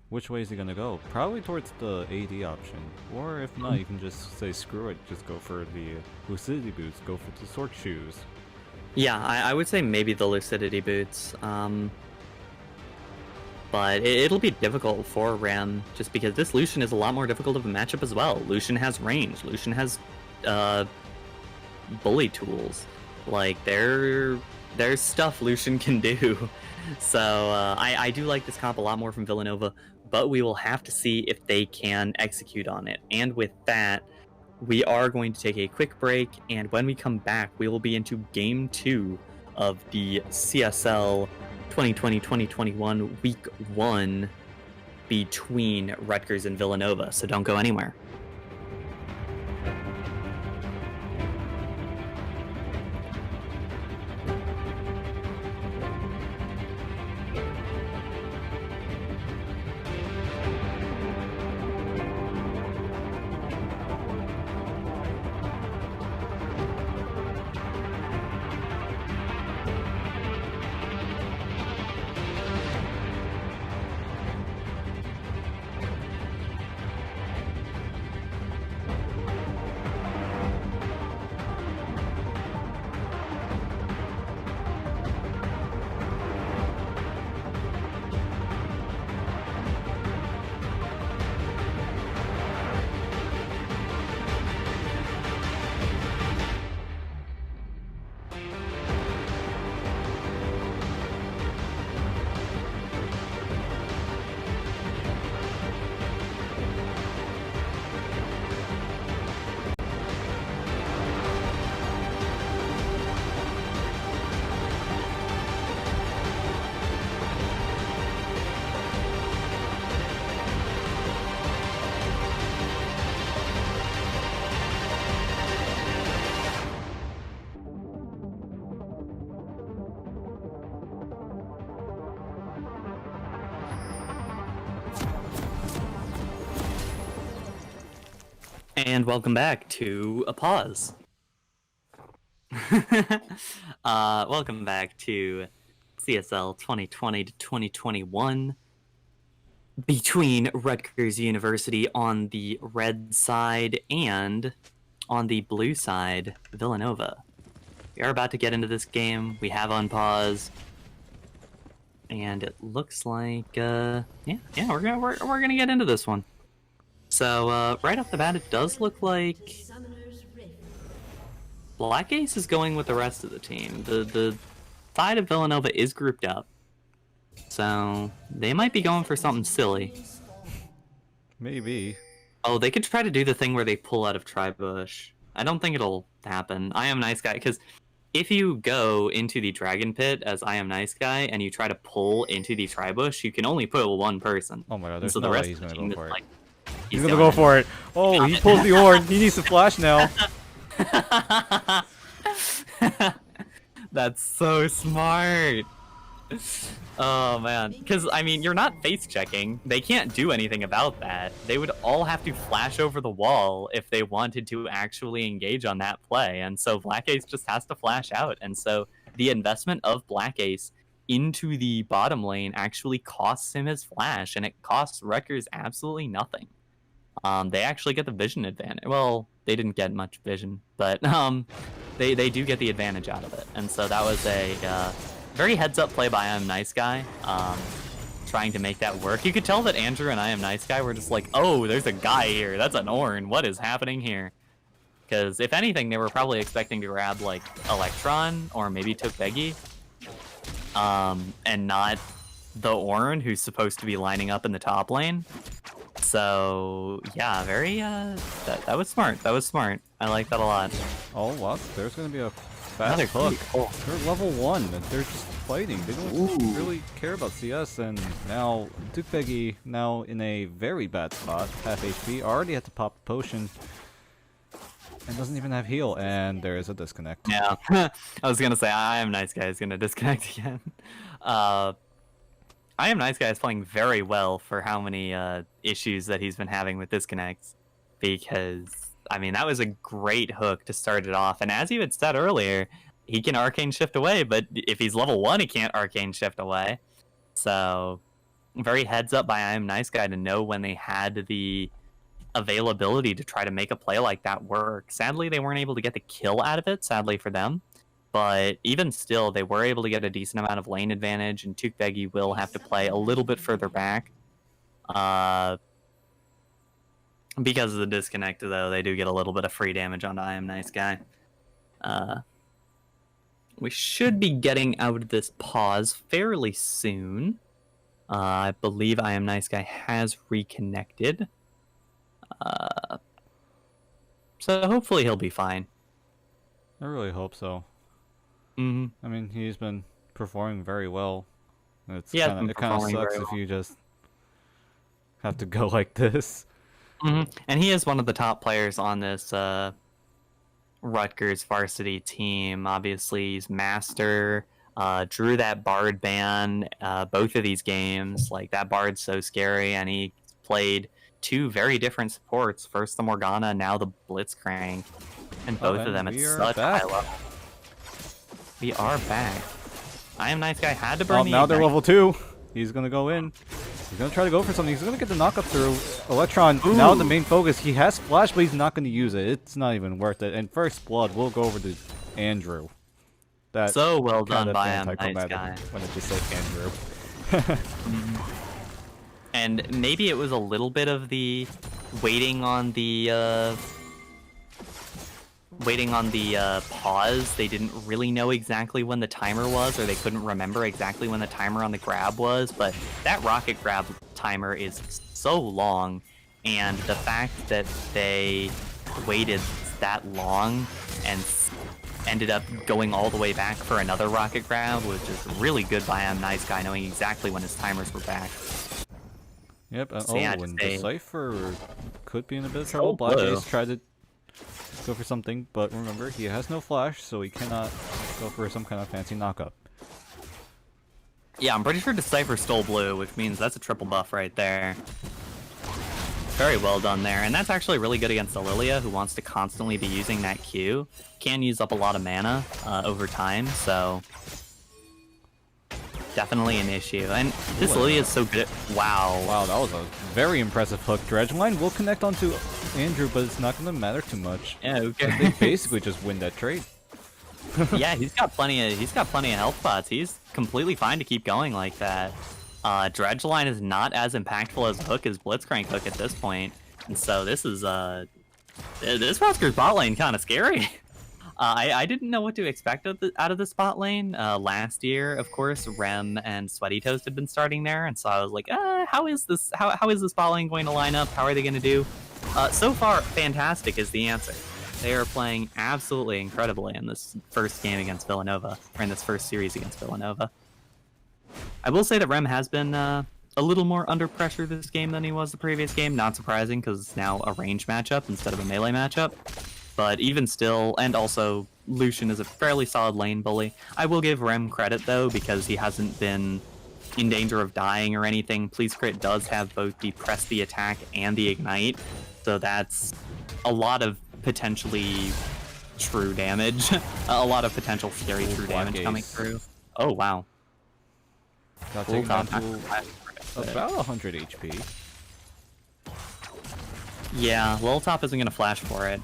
which way is he gonna go? Probably towards the AD option. Or if not, you can just say screw it, just go for the Lucidity Boots, go for the Sword Shoes. Yeah, I would say maybe the Lucidity Boots. But it'll be difficult for Rem, just because this Lucian is a lot more difficult of a matchup as well. Lucian has range, Lucian has bully tools. Like, there's stuff Lucian can do. So I do like this comp a lot more from Villanova, but we will have to see if they can execute on it. And with that, we are going to take a quick break, and when we come back, we will be into Game 2 of the CSL 2020-2021 Week 1 between Rutgers and Villanova, so don't go anywhere. And welcome back to a pause. Welcome back to CSL 2020 to 2021 between Rutgers University on the red side and on the blue side, Villanova. We are about to get into this game. We have unpaused, and it looks like we're gonna get into this one. So, right off the bat, it does look like Black Ace is going with the rest of the team. The side of Villanova is grouped up. So, they might be going for something silly. Maybe. Oh, they could try to do the thing where they pull out of Tribush. I don't think it'll happen. I Am Nice Guy, because if you go into the Dragon Pit as I Am Nice Guy and you try to pull into the Tribush, you can only put one person. Oh my god, there's so no the way rest he's of the gonna team go for is it. like, He's gonna go for it. Oh, he pulls the horn. He needs to flash now. That's so smart. Oh man, because I mean, you're not face checking. They can't do anything about that. They would all have to flash over the wall if they wanted to actually engage on that play, and so Black Ace just has to flash out. And so the investment of Black Ace into the bottom lane actually costs him his flash, and it costs Rutgers absolutely nothing. They actually get the vision advantage. Well, they didn't get much vision, but they do get the advantage out of it. And so that was a very heads-up play by I Am Nice Guy, trying to make that work. You could tell that Andrew and I Am Nice Guy were just like, oh, there's a guy here. That's an Ornn. What is happening here? Because if anything, they were probably expecting to grab like Electron or maybe Tukbegi, and not the Ornn, who's supposed to be lining up in the top lane. So yeah, very that was smart. That was smart. I like that a lot. Oh, what? There's gonna be a fast Another hook. cool. They're level 1, and they're just fighting. They don't really care about CS, and now Tukbegi now in a very bad spot. Half HP, already had to pop a potion, and doesn't even have heal, and there is a disconnect. Yeah, I was gonna say I Am Nice Guy is gonna disconnect again. I Am Nice Guy is playing very well for how many issues that he's been having with disconnects, because I mean that was a great hook to start it off, and as you had said earlier, he can arcane shift away, but if he's level 1 he can't arcane shift away. So very heads up by I Am Nice Guy to know when they had the availability to try to make a play like that work. Sadly, they weren't able to get the kill out of it, sadly for them. But even still, they were able to get a decent amount of lane advantage, and Tukbegi will have to play a little bit further back. Because of the disconnect, though, they do get a little bit of free damage onto I Am Nice Guy. we should be getting out of this pause fairly soon. I believe I Am Nice Guy has reconnected. So hopefully he'll be fine. I really hope so. Mm-hmm. I mean, he's been performing very well. It He has kind been of performing sucks very if well. you just have to go like this. Mm-hmm. And he is one of the top players on this Rutgers varsity team. Obviously, he's master. Drew that Bard ban both of these games. Like, that Bard's so scary, and he played two very different supports. First the Morgana, now the Blitzcrank. And both of And them at we are such back. high level. We are back. I Am Nice Guy had to burn the Now they're Ignite. level 2. He's gonna go in. He's gonna try to go for something. He's gonna get the knock up through. Electron, now the main focus. He has Flash, but he's not gonna use it. It's not even worth it. And first blood, we'll go over to Andrew. That So well kind done of by Am Nice anticlimactic Guy. when it just said Andrew. And maybe it was a little bit of the waiting on the pause. They didn't really know exactly when the timer was, or they couldn't remember exactly when the timer on the grab was, but that rocket grab timer is so long, and the fact that they waited that long and ended up going all the way back for another rocket grab was just really good by Am Nice Guy, knowing exactly when his timers were back. Yep. So yeah, and just a- Decipher could be in a bit of So trouble. Black blue. Ace tried to go for something, but remember, he has no Flash, so he cannot go for some kind of fancy knockup. Yeah, I'm pretty sure Decipher stole blue, which means that's a triple buff right there. Very well done there, and that's actually really good against Lilia, who wants to constantly be using that Q. Can use up a lot of mana over time, so definitely an issue. And this Lilia is so good at... Wow. Wow, that was a very impressive hook. Dredgeline will connect onto Andrew, but it's not going to matter too much. Yeah, okay. They basically just win that trade. Yeah, he's got plenty of health pots. He's completely fine to keep going like that. Dredgeline is not as impactful as hook as Blitzcrank hook at this point, and so this is this Rutgers bot lane kind of scary. I didn't know what to expect out of the bot lane. Last year, of course, Rem and Sweaty Toast had been starting there, and so I was like, how is this bot lane going to line up? How are they going to do? So far, fantastic is the answer. They are playing absolutely incredibly in this first game against Villanova, or in this first series against Villanova. I will say that Rem has been a little more under pressure this game than he was the previous game. Not surprising, because it's now a range matchup instead of a melee matchup. But even still, and also Lucian is a fairly solid lane bully. I will give Rem credit, though, because he hasn't been in danger of dying or anything. Please Crit does have both the Press the Attack and the Ignite, so that's a lot of potentially true damage. A lot of potential scary true Black damage coming Ace. through. Oh, wow. Got Cool, taken down not- to about 100 HP. Yeah, Lil Top isn't going to flash for it.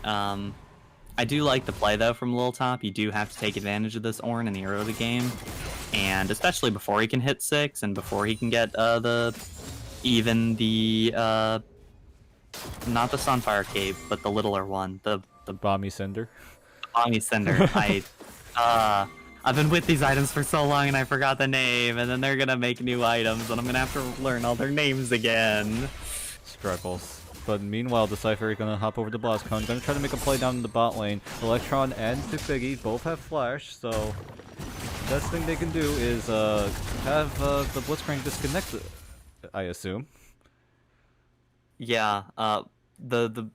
I do like the play, though, from Lil Top. You do have to take advantage of this Ornn in the early game, and especially before he can hit 6 and before he can get not the Sunfire Cape, but the littler one, the Bomby Cinder. Omni Cinder. I've been with these items for so long and I forgot the name, and then they're gonna make new items and I'm gonna have to learn all their names again. Struggles. But meanwhile, Decipher is going to hop over to BlazCon, going to try to make a play down in the bot lane. Electron and Tufigi both have Flash, so the best thing they can do is have the Blitzcrank disconnect, I assume. Yeah, the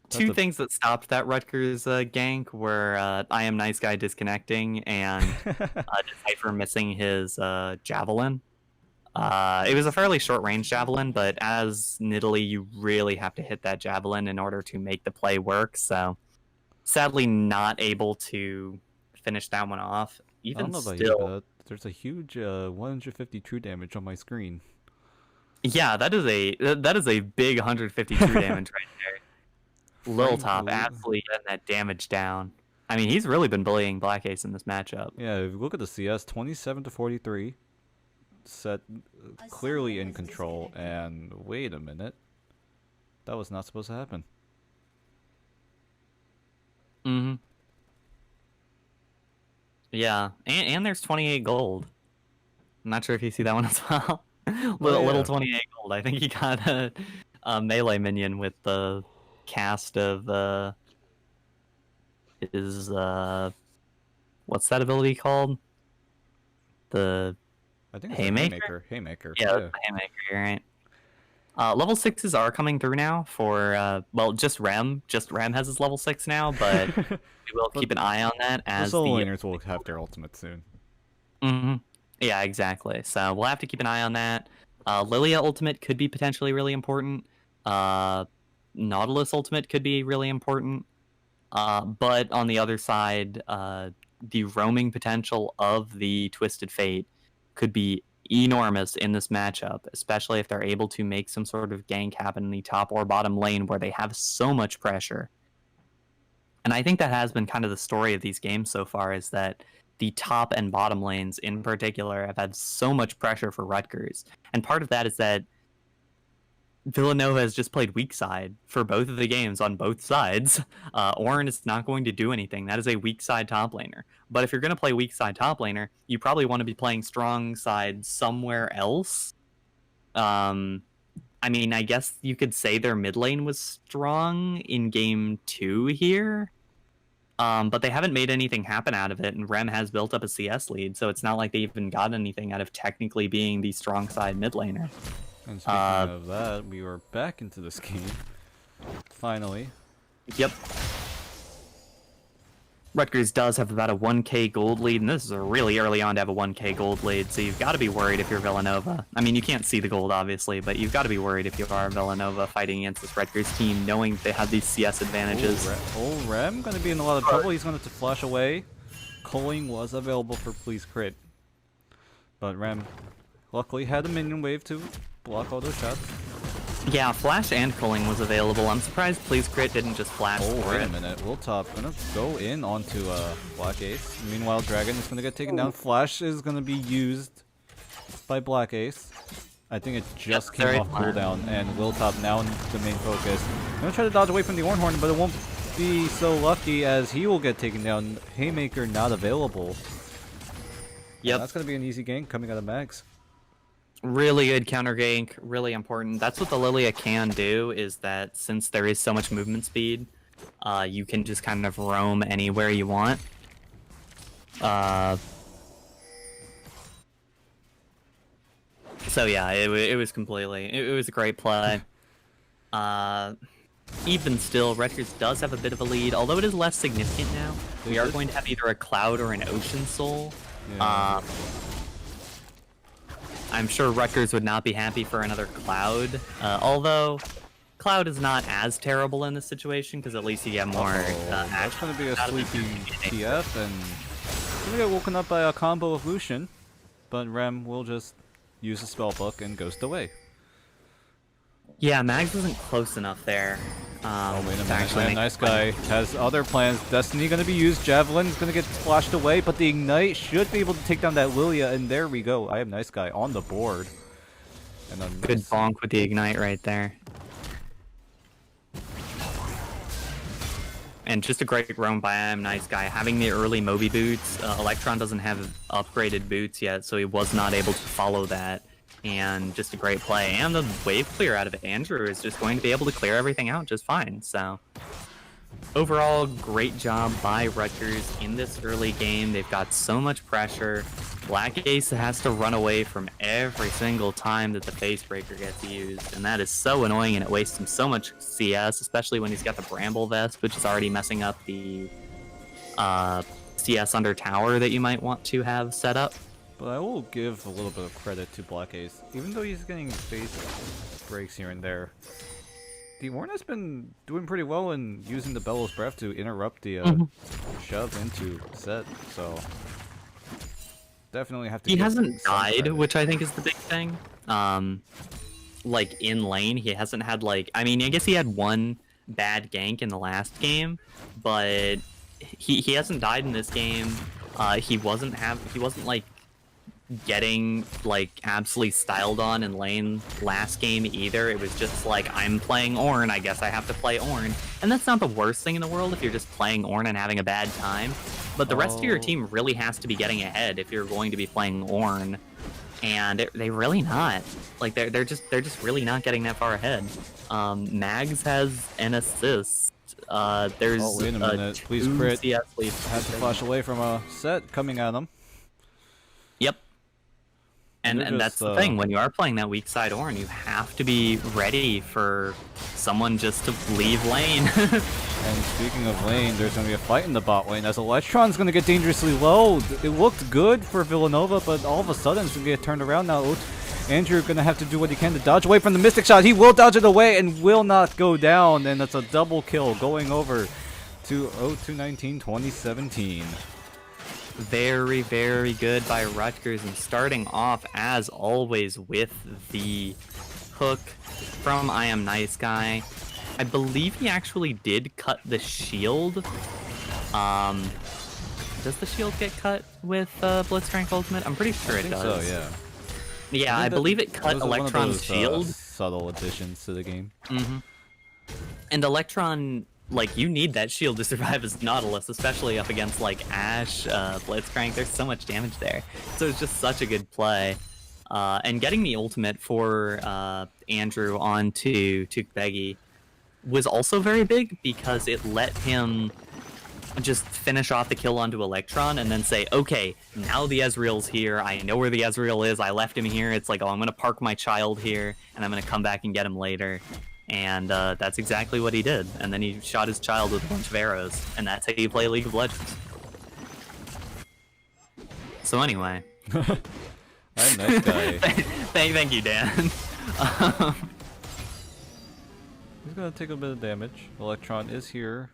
two things that stopped that Rutgers gank were I Am Nice Guy disconnecting and Decipher missing his javelin. It was a fairly short range javelin, but as Nidalee, you really have to hit that javelin in order to make the play work. So, sadly, not able to finish that one off. I Even don't know about still, you, but there's a huge 150 true damage on my screen. yeah, that is a big 150 true damage right there. Lil Top Frankly- absolutely getting that damage down. I mean, he's really been bullying Black Ace in this matchup. Yeah, if you look at the CS, 27 to 43. Set clearly in control, and wait a minute. That was not supposed to happen. Mm-hmm. Yeah, and there's 28 gold. I'm not sure if you see that one as well. yeah. Little 28 gold. I think he got a melee minion with the cast of his what's that ability called? The I think it's Haymaker? a haymaker. Yeah, that's the Haymaker, you're right. Level 6s are coming through now for well, just Rem. Just Rem has his level 6 now, but we will But keep an eye on that The as solo the laners will have their ultimate soon. hmm Yeah, exactly. So we'll have to keep an eye on that. Lilia ultimate could be potentially really important. Nautilus ultimate could be really important. But on the other side, the roaming potential of the Twisted Fate could be enormous in this matchup, especially if they're able to make some sort of gank happen in the top or bottom lane where they have so much pressure. And I think that has been kind of the story of these games so far, is that the top and bottom lanes in particular have had so much pressure for Rutgers. And part of that is that Villanova has just played weak side for both of the games on both sides. Orin is not going to do anything. That is a weak side top laner. But if you're going to play weak side top laner, you probably want to be playing strong side somewhere else. I mean, I guess you could say their mid lane was strong in game 2 here. But they haven't made anything happen out of it, and Rem has built up a CS lead, so it's not like they even got anything out of technically being the strong side mid laner. And speaking of that, we were back into this game. Finally. Yep. Rutgers does have about a 1k gold lead, and this is a really early on to have a 1k gold lead, so you've got to be worried if you're Villanova. I mean, you can't see the gold, obviously, but you've got to be worried if you are Villanova fighting against this Rutgers team, knowing they have these CS advantages. Old Rem going to be in a lot of trouble. He's going to have to flash away. Culling was available for Please Crit. But Rem luckily had a minion wave to block all those shots. Yeah, Flash and Culling was available. I'm surprised Please Crit didn't just flash for wait it. a minute. Top gonna go in onto Black Ace. Meanwhile, Dragon is gonna get taken down. Flash is gonna be used by Black Ace. I think it just came off cooldown, and Top now in the main focus. Gonna try to dodge away from the Ornhorn, but it won't be so lucky as he will get taken down. Haymaker not available. Yep. And that's gonna be an easy gank coming out of Max. Really good counter gank, really important. That's what the Lilia can do, is that since there is so much movement speed, you can just kind of roam anywhere you want. So yeah, it was completely, it was a great play. Even still, Rutgers does have a bit of a lead, although it is less significant now. We are going to have either a Cloud or an Ocean Soul. Yeah. I'm sure Rutgers would not be happy for another Cloud, although Cloud is not as terrible in this situation, because at least you get more that's going to be a sleepy TF, and going to get woken up by a combo of Lucian, but Rem will just use the spellbook and ghost away. Yeah, Mags wasn't close enough there. Oh, wait a minute. Man, nice guy has other plans. Destiny going to be used. Javelin's going to get splashed away, but the Ignite should be able to take down that Lilia, and there we go. I have nice guy on the board. And then Good bonk with the Ignite right there. And just a great roam by him, nice guy. Having the early Moby boots, Electron doesn't have upgraded boots yet, so he was not able to follow that. And just a great play. And the wave clear out of Andrew is just going to be able to clear everything out just fine. So overall, great job by Rutgers in this early game. They've got so much pressure. Black Ace has to run away from every single time that the Face Breaker gets used. And that is so annoying, and it wastes him so much CS, especially when he's got the Bramble Vest, which is already messing up the CS under tower that you might want to have set up. But I will give a little bit of credit to Black Ace. Even though he's getting face breaks here and there, the Ornn has been doing pretty well in using the Bellows Breath to interrupt the shove into set, so definitely have to. He hasn't died, which I think is the big thing. Like in lane, he hasn't had I mean, I guess he had one bad gank in the last game, but he hasn't died in this game. He wasn't getting absolutely styled on in lane last game either. It was just I'm playing Ornn, I guess I have to play Ornn. And that's not the worst thing in the world if you're just playing Ornn and having a bad time. But the rest of your team really has to be getting ahead if you're going to be playing Ornn, and they really not. Like they're just really not getting that far ahead. Mags has an assist. There's wait a minute, please crit. CS lead. Had to flash away from a set coming at him. Yep. And that's the thing, when you are playing that weak side Ornn, you have to be ready for someone just to leave lane. And speaking of lane, there's going to be a fight in the bot lane as Electron's going to get dangerously low. It looked good for Villanova, but all of a sudden it's going to get turned around now. Andrew going to have to do what he can to dodge away from the Mystic Shot. He will dodge it away and will not go down, and that's a double kill going over to 0219 2017. Very, very good by Rutgers, and starting off as always with the hook from I Am Nice Guy. I believe he actually did cut the shield. Does the shield get cut with Blitzcrank Ultimate? I'm pretty sure it does. So, yeah. Yeah, I believe it cut Electron's shield. Subtle additions to the game. And Electron, like, you need that shield to survive as Nautilus, especially up against, like, Ashe, Blitzcrank. There's so much damage there. So it's just such a good play. And getting the ultimate for Andrew onto Tukbegi was also very big because it let him just finish off the kill onto Electron and then say, okay, now the Ezreal's here. I know where the Ezreal is. I left him here. It's like, oh, I'm going to park my child here, and I'm going to come back and get him later. And that's exactly what he did. And then he shot his child with a bunch of arrows, and that's how you play League of Legends. So anyway. I'm Nice Guy. Thank you, Dan. He's gonna take a bit of damage. Electron is here.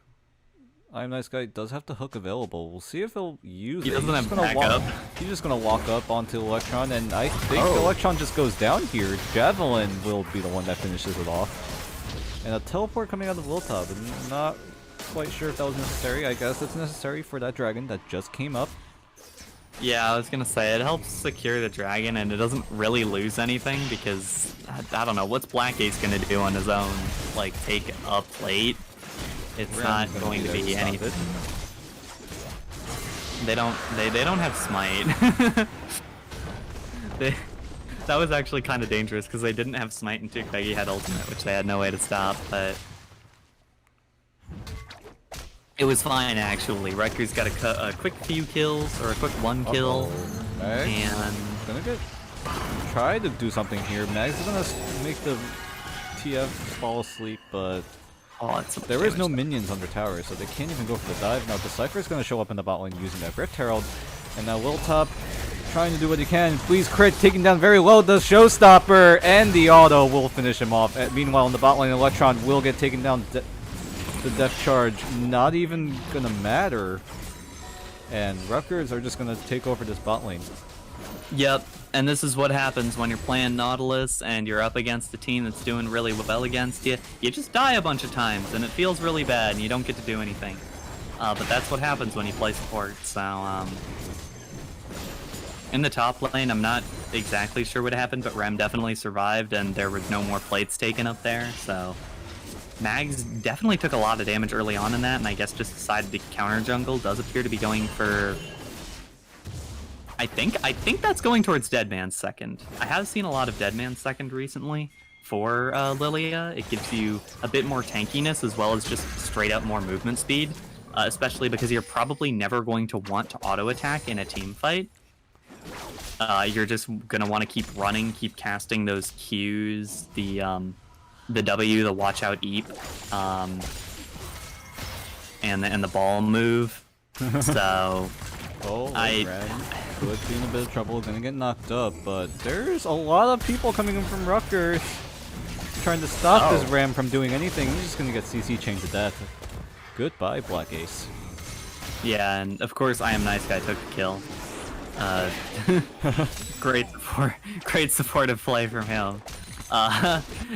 I'm Nice Guy does have the hook available. We'll see if he'll use it. He doesn't have backup. He's just gonna walk up onto Electron, and I think Electron just goes down here. Javelin will be the one that finishes it off. And a teleport coming out of Wiltub. I'm not quite sure if that was necessary. I guess it's necessary for that dragon that just came up. Yeah, I was gonna say, it helps secure the dragon, and it doesn't really lose anything, because, I don't know, what's Black Ace gonna do on his own? Like, take a plate? It's not going to be anything. They don't have Smite. That was actually kind of dangerous, because they didn't have Smite and Tukbegi had Ultimate, which they had no way to stop, but it was fine, actually. Rutgers got a quick few kills, or a quick one kill, and gonna try to do something here. Mags is gonna make the TF fall asleep, but there is no minions under tower, so they can't even go for the dive. Now Decipher is gonna show up in the bot lane using that Rift Herald, and now Wiltop trying to do what he can. Please crit, taking down very low the Showstopper, and the auto will finish him off. Meanwhile, in the bot lane, Electron will get taken down. The death charge not even gonna matter, and Rutgers are just gonna take over this bot lane. Yep, and this is what happens when you're playing Nautilus and you're up against a team that's doing really well against you. You just die a bunch of times, and it feels really bad, and you don't get to do anything. But that's what happens when you play support. So, in the top lane, I'm not exactly sure what happened, but Rem definitely survived, and there were no more plates taken up there, so Mags definitely took a lot of damage early on in that, and I guess just decided to counter jungle. Does appear to be going for, I think that's going towards Deadman's second. I have seen a lot of Deadman's second recently for Lilia. It gives you a bit more tankiness as well as just straight up more movement speed, especially because you're probably never going to want to auto attack in a team fight. You're just gonna want to keep running, keep casting those Qs, the W, the watch out eep, and the ball move. So Ren could be in a bit of trouble, gonna get knocked up, but there's a lot of people coming in from Rutgers trying to stop this Ram from doing anything. He's just gonna get CC chained to death. Goodbye, Black Ace. Yeah, and of course I Am Nice Guy took the kill. Great supportive play from him.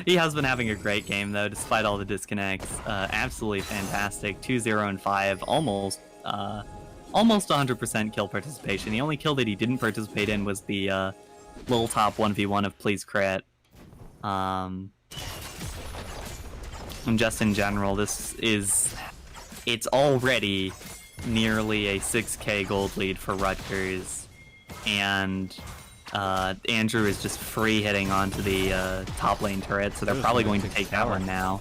He has been having a great game though, despite all the disconnects. Absolutely fantastic. 2-0 and 5, almost 100% kill participation. The only kill that he didn't participate in was the little top 1v1 of Please Crit. And just in general, it's already nearly a 6k gold lead for Rutgers, and Andrew is just free hitting onto the top lane turret, so they're probably going to take that one now.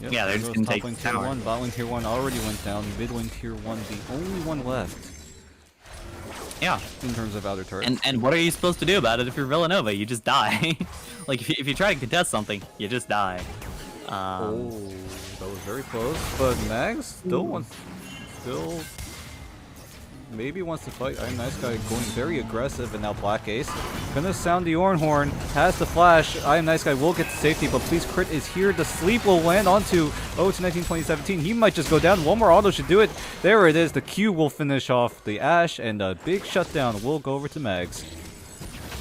Yep, Yeah, they're just going to take top lane the tier tower. 1, bot lane tier 1 already went down, mid lane tier 1 the only one left Yeah. in terms of outer turrets. And what are you supposed to do about it if you're Villanova? You just die. Like, if you try to contest something, you just die. Oh, that was very close, but Mags still maybe wants to fight. I'm Nice Guy going very aggressive, and now Black Ace gonna sound the Orn Horn, has the flash. I Am Nice Guy will get to safety, but Please Crit is here. The sleep will land onto O219 2017. He might just go down. One more auto should do it. There it is. The Q will finish off the Ashe, and a big shutdown will go over to Mags.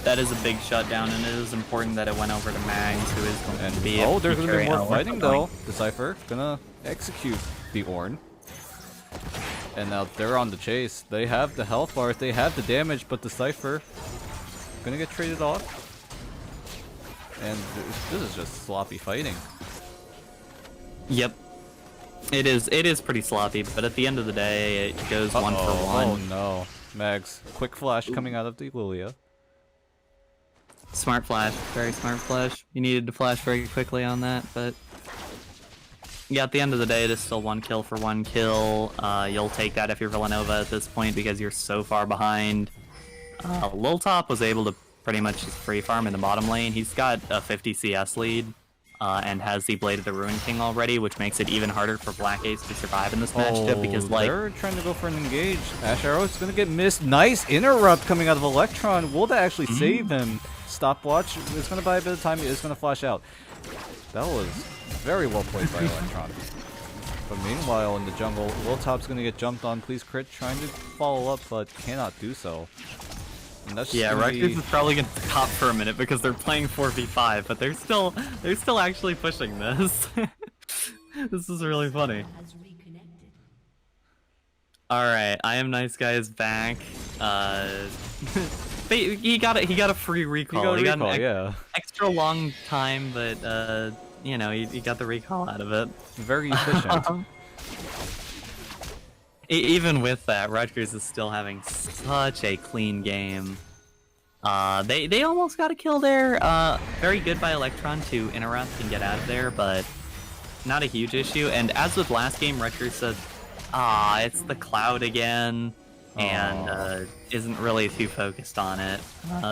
That is a big shutdown, and it is important that it went over to Mags, who is going to be... Oh, there's gonna be carry more out fighting going. though. Decipher gonna execute the Orn. And now they're on the chase. They have the health bars, they have the damage, but Decipher gonna get traded off. And this is just sloppy fighting. Yep. It is pretty sloppy, but at the end of the day, it goes 1 for 1. Oh no. Mags, quick flash coming out of the Lilia. Smart flash, very smart flash. You needed to flash very quickly on that, but... Yeah, at the end of the day, it is still 1 kill for 1 kill. You'll take that if you're Villanova at this point because you're so far behind. Lil Top was able to pretty much just free farm in the bottom lane. He's got a 50 CS lead and has the Blade of the Ruin King already, which makes it even harder for Black Ace to survive in this matchup because, like... they're trying to go for an engage. Ash Arrow is gonna get missed. Nice interrupt coming out of Electron. Will that actually save him? Stopwatch is gonna buy a bit of time. It is gonna flash out. That was very well played by Electron. But meanwhile, in the jungle, Lil Top's gonna get jumped on. Please Crit, trying to follow up, but cannot do so. And that's Yeah, Rutgers is probably gonna stop for a minute because they're playing 4v5, but they're still actually pushing this. This is really funny. Alright, I Am Nice Guy is back. He got a free recall. He got an extra long time, but you know, he got the recall out of it. Very efficient. Even with that, Rutgers is still having such a clean game. They almost got a kill there. Very good by Electron to interrupt and get out of there, but not a huge issue. And as with last game, Rutgers said, it's the cloud again, and isn't really too focused on it.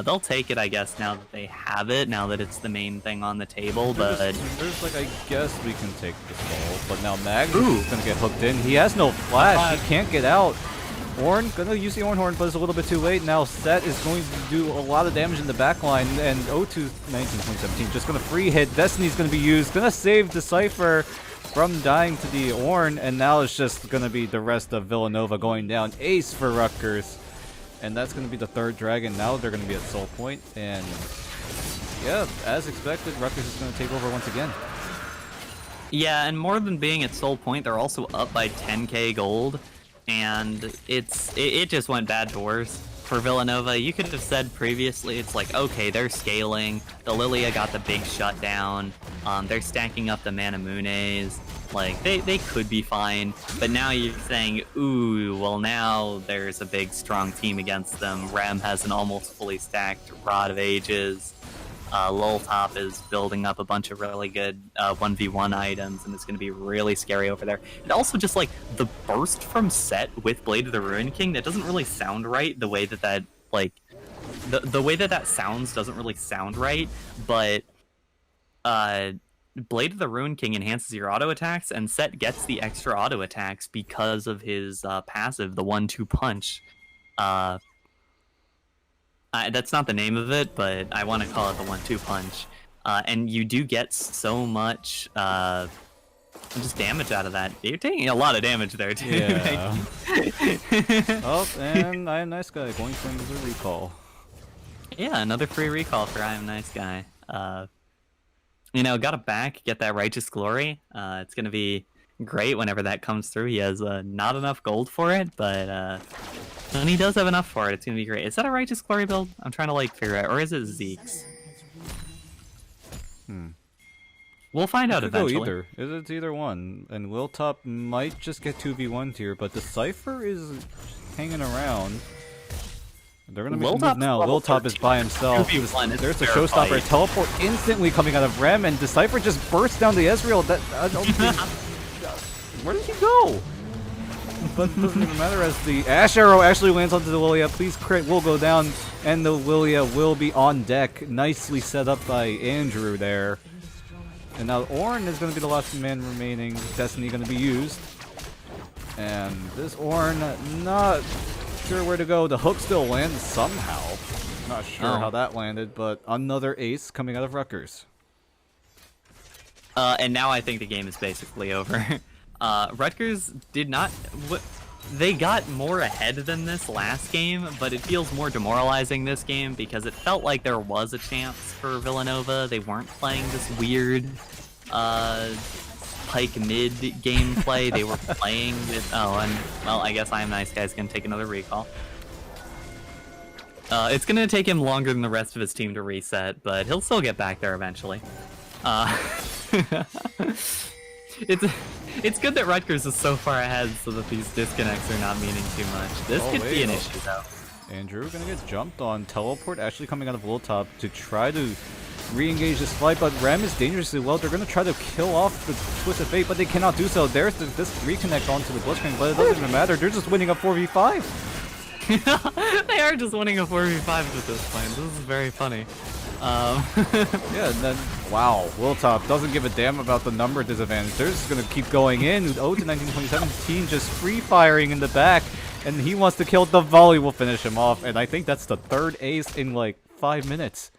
They'll take it, I guess, now that they have it, now that it's the main thing on the table, but... There's like, I guess we can take the soul, but now Mags is gonna get hooked in. He has no flash, he can't get out. Orn, gonna use the Orn Horn, but it's a little bit too late. Now Set is going to do a lot of damage in the backline, and O2 2017 just gonna free hit. Destiny's gonna be used, gonna save Decipher from dying to the Orn, and now it's just gonna be the rest of Villanova going down. Ace for Rutgers, and that's gonna be the third dragon. Now they're gonna be at Soul Point, and yeah, as expected, Rutgers is gonna take over once again. Yeah, and more than being at Soul Point, they're also up by 10k gold, and it just went bad to worse for Villanova. You could have said previously, it's like, okay, they're scaling, the Lilia got the big shutdown, they're stacking up the Manamunes, like, they could be fine, but now you're saying, ooh, well now there's a big strong team against them. Rem has an almost fully stacked Rod of Ages, Lil Top is building up a bunch of really good 1v1 items, and it's going to be really scary over there. And also just like the burst from Set with Blade of the Ruin King, that doesn't really sound right. The way that like the way that sounds doesn't really sound right, but Blade of the Ruin King enhances your auto attacks, and Set gets the extra auto attacks because of his passive, the 1-2 punch. That's not the name of it, but I want to call it the 1-2 punch. And you do get so much just damage out of that. You're taking a lot of damage there, too. Yeah. Oh, and I Am Nice Guy going for another recall. Yeah, another free recall for I Am Nice Guy. You know, got it back, get that Righteous Glory. It's going to be great whenever that comes through. He has not enough gold for it, but when he does have enough for it, it's going to be great. Is that a Righteous Glory build? I'm trying to like figure out, or is it Zeke's? We'll find out It could go eventually. either. It's either one, and Willtop might just get 2v1 here, but the Cypher is hanging around. They're gonna make the move now. Willtop is by himself. There's a showstopper. Teleport instantly coming out of Rem, and the Cypher just bursts down the Ezreal. That I don't think. Where did he go? But it doesn't even matter as the Ash Arrow actually lands onto the Lilia. Please crit will go down, and the Lilia will be on deck. Nicely set up by Andrew there. And now Ornn is going to be the last man remaining. Destiny going to be used. And this Ornn, not sure where to go. The hook still lands somehow. Not sure how that landed, but another ace coming out of Rutgers. And now I think the game is basically over. Rutgers did not... They got more ahead than this last game, but it feels more demoralizing this game because it felt like there was a chance for Villanova. They weren't playing this weird pike mid gameplay. They were playing with... Oh, and, well, I guess I Am Nice Guy's gonna take another recall. It's gonna take him longer than the rest of his team to reset, but he'll still get back there eventually. It's good that Rutgers is so far ahead so that these disconnects are not meaning too much. This could be an issue, though. Andrew gonna get jumped on. Teleport actually coming out of Willtop to try to re-engage this fight, but Rem is dangerously low. They're gonna try to kill off the Twist of Fate, but they cannot do so. There's this reconnect onto the Blitzcrank, but it doesn't even matter. They're just winning a 4v5. They are just winning a 4v5 at this point. This is very funny. Yeah, and then, wow, Willtop doesn't give a damn about the number disadvantage. They're just going to keep going in. 0 to 1917, just free-firing in the back, and he wants to kill the volley. Will finish him off, and I think that's the third ace in, like, 5 minutes.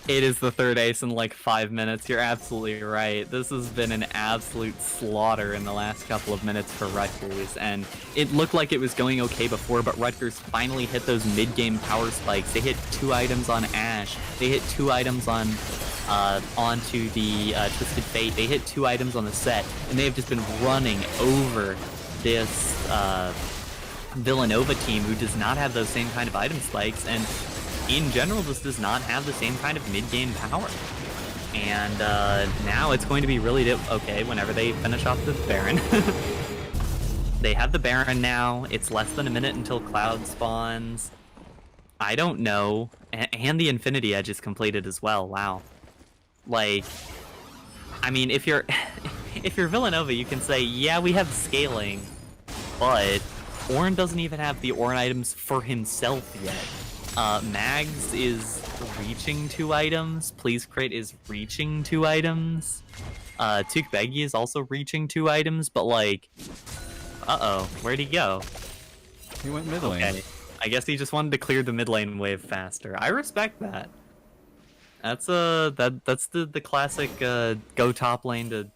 It is the third ace in like 5 minutes. You're absolutely right. This has been an absolute slaughter in the last couple of minutes for Rutgers, and it looked like it was going okay before, but Rutgers finally hit those mid-game power spikes. They hit 2 items on Ashe. They hit 2 items on onto the Twisted Fate. They hit 2 items on the set, and they have just been running over this Villanova team who does not have those same kind of item spikes, and in general just does not have the same kind of mid-game power. And now it's going to be really okay whenever they finish off the Baron. They have the Baron now. It's less than a minute until Cloud spawns. I don't know. And the Infinity Edge is completed as well. Wow. Like, I mean, if you're if you're Villanova, you can say, yeah, we have scaling, but Ornn doesn't even have the Ornn items for himself yet. Mags is reaching 2 items. Please Crit is reaching 2 items. Tukbegi is also reaching 2 items, but like, where'd he go? He went mid lane. Okay, I guess he just wanted to clear the mid lane wave faster. I respect that. That's that's the classic go top lane to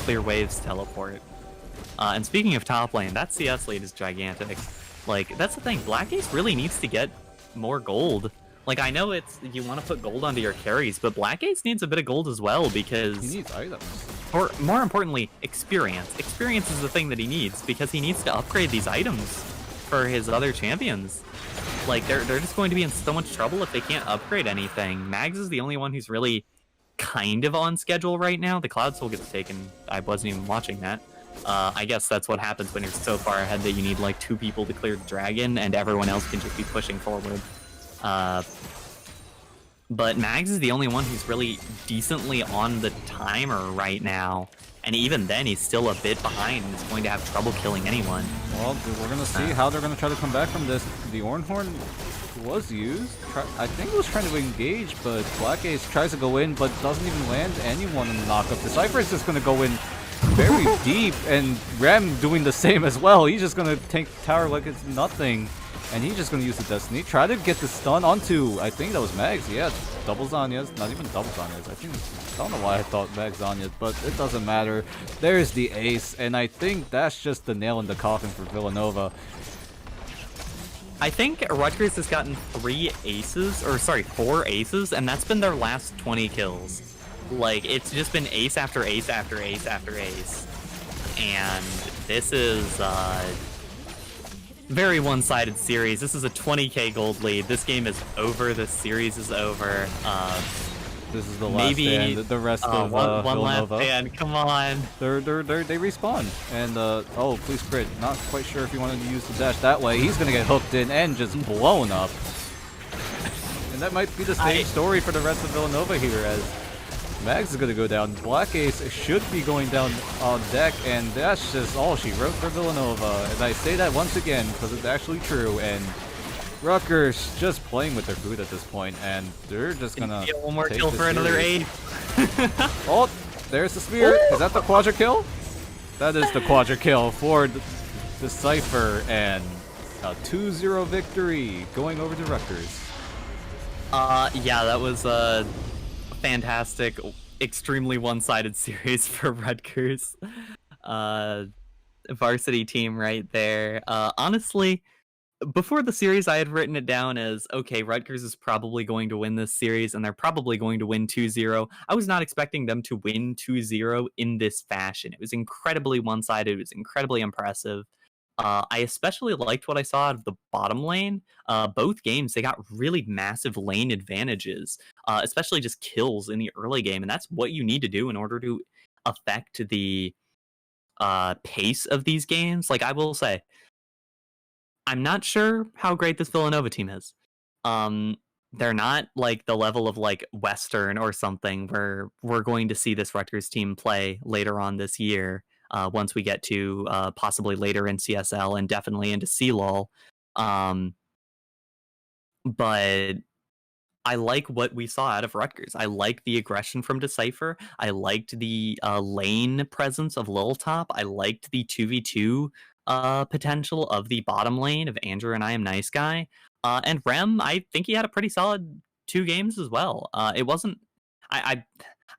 clear waves teleport. And speaking of top lane, that CS lead is gigantic. Like, that's the thing, Black Ace really needs to get more gold. Like, I know you want to put gold onto your carries, but Black Ace needs a bit of gold as well because... He needs items. Or, more importantly, experience. Experience is the thing that he needs because he needs to upgrade these items for his other champions. Like, they're just going to be in so much trouble if they can't upgrade anything. Mags is the only one who's really kind of on schedule right now. The Cloud Soul gets taken. I wasn't even watching that. I guess that's what happens when you're so far ahead that you need like 2 people to clear the dragon and everyone else can just be pushing forward. But Mags is the only one who's really decently on the timer right now, and even then he's still a bit behind and is going to have trouble killing anyone. Well, we're going to see how they're going to try to come back from this. The Ornhorn was used. I think it was trying to engage, but Black Ace tries to go in but doesn't even land anyone in the knockup. The Cypher is just going to go in very deep, and Rem doing the same as well. He's just gonna tank tower like it's nothing, and he's just gonna use the Destiny. Try to get the stun onto, I think that was Mags. Yeah, double Zanyas, not even double Zanyas. I don't know why I thought Mags Zanyas, but it doesn't matter. There's the ace, and I think that's just the nail in the coffin for Villanova. I think Rutgers has gotten 4 aces, and that's been their last 20 kills. Like, it's just been ace after ace after ace after ace. And this is very one-sided series. This is a 20k gold lead. This game is over. This series is over. This is the last Maybe stand. The rest of one Villanova. last stand. Come on. They respawn. And oh, please crit. Not quite sure if he wanted to use the dash that way. He's gonna get hooked in and just blown up. And that might be the same story for the rest of Villanova here, as Mags is gonna go down. Black Ace should be going down on deck, and that's just all she wrote for Villanova. And I say that once again because it's actually true. And Rutgers just playing with their food at this point, and they're just gonna get one more take kill for another 8. Oh, there's the spear. Is that the quadra kill? That is the quadra kill for the Cypher, and a 2-0 victory going over to Rutgers. Yeah, that was a fantastic, extremely one-sided series for Rutgers. Varsity team right there. Honestly, before the series, I had written it down as, okay, Rutgers is probably going to win this series, and they're probably going to win 2-0. I was not expecting them to win 2-0 in this fashion. It was incredibly one-sided. It was incredibly impressive. I especially liked what I saw out of the bottom lane. Both games, they got really massive lane advantages, especially just kills in the early game, and that's what you need to do in order to affect the pace of these games. Like, I will say, I'm not sure how great this Villanova team is. They're not like the level of like Western or something where we're going to see this Rutgers team play later on this year. Once we get to possibly later in CSL and definitely into CLOL. But I like what we saw out of Rutgers. I like the aggression from Decipher. I liked the lane presence of Lil Top. I liked the 2v2 potential of the bottom lane of Andrew and I Am Nice Guy. And Rem, I think he had a pretty solid 2 games as well. It wasn't...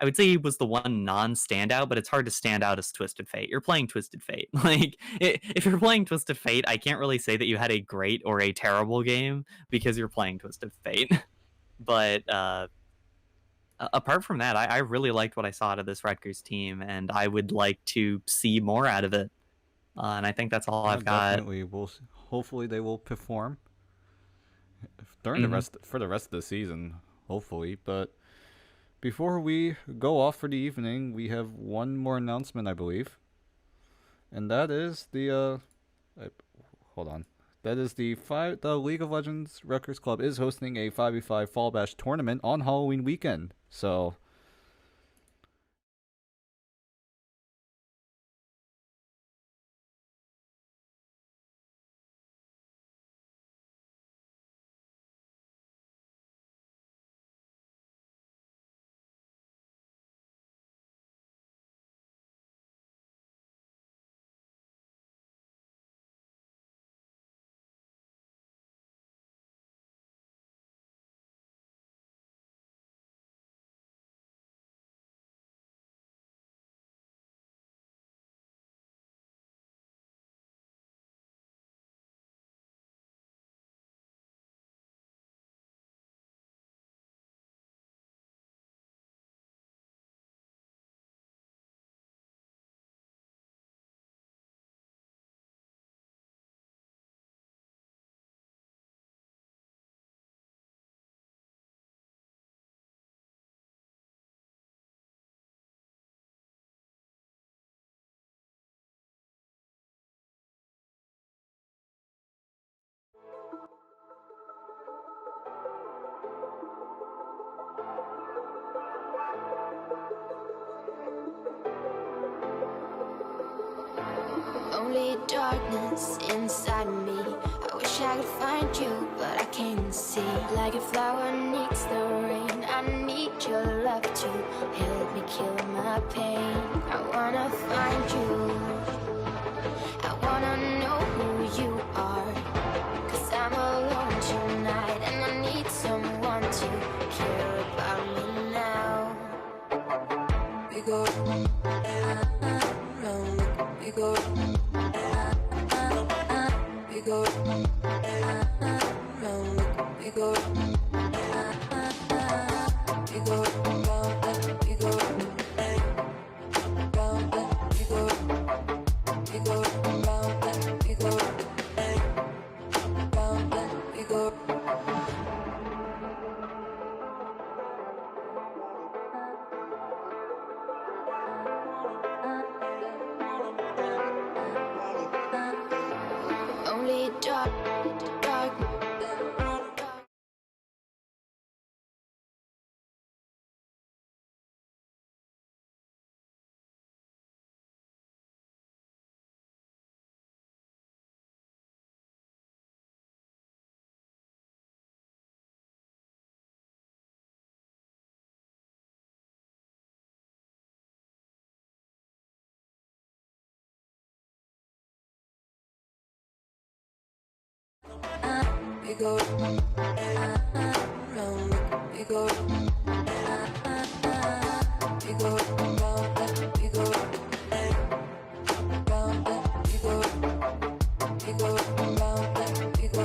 I would say he was the one non-standout, but it's hard to stand out as Twisted Fate. You're playing Twisted Fate. Like, if you're playing Twisted Fate, I can't really say that you had a great or a terrible game because you're playing Twisted Fate. But apart from that, I really liked what I saw out of this Rutgers team, and I would like to see more out of it. And I think that's all I've got. Definitely, hopefully they will perform during the rest of the season. Hopefully, but before we go off for the evening, we have one more announcement, I believe, and that is the hold on. That is the League of Legends Rutgers Club is hosting a 5v5 Fall Bash tournament on Halloween weekend. So Only darkness inside me. I wish I could find you, but I can't see. Like a flower needs the rain, I need your love to help me kill my pain. I wanna find you, I wanna know who you are, 'cause I'm alone tonight and I need someone to care about me now. We go we go, we go, we go, we go, we go, we go. We go round, we go round, we go round, we go round, we go round, we go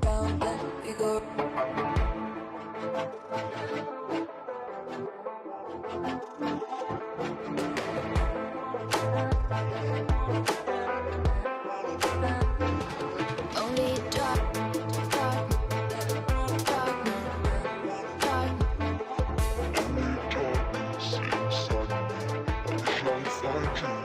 round, we go. Only dark, dark, dark, dark. Only darkness inside me. If I find you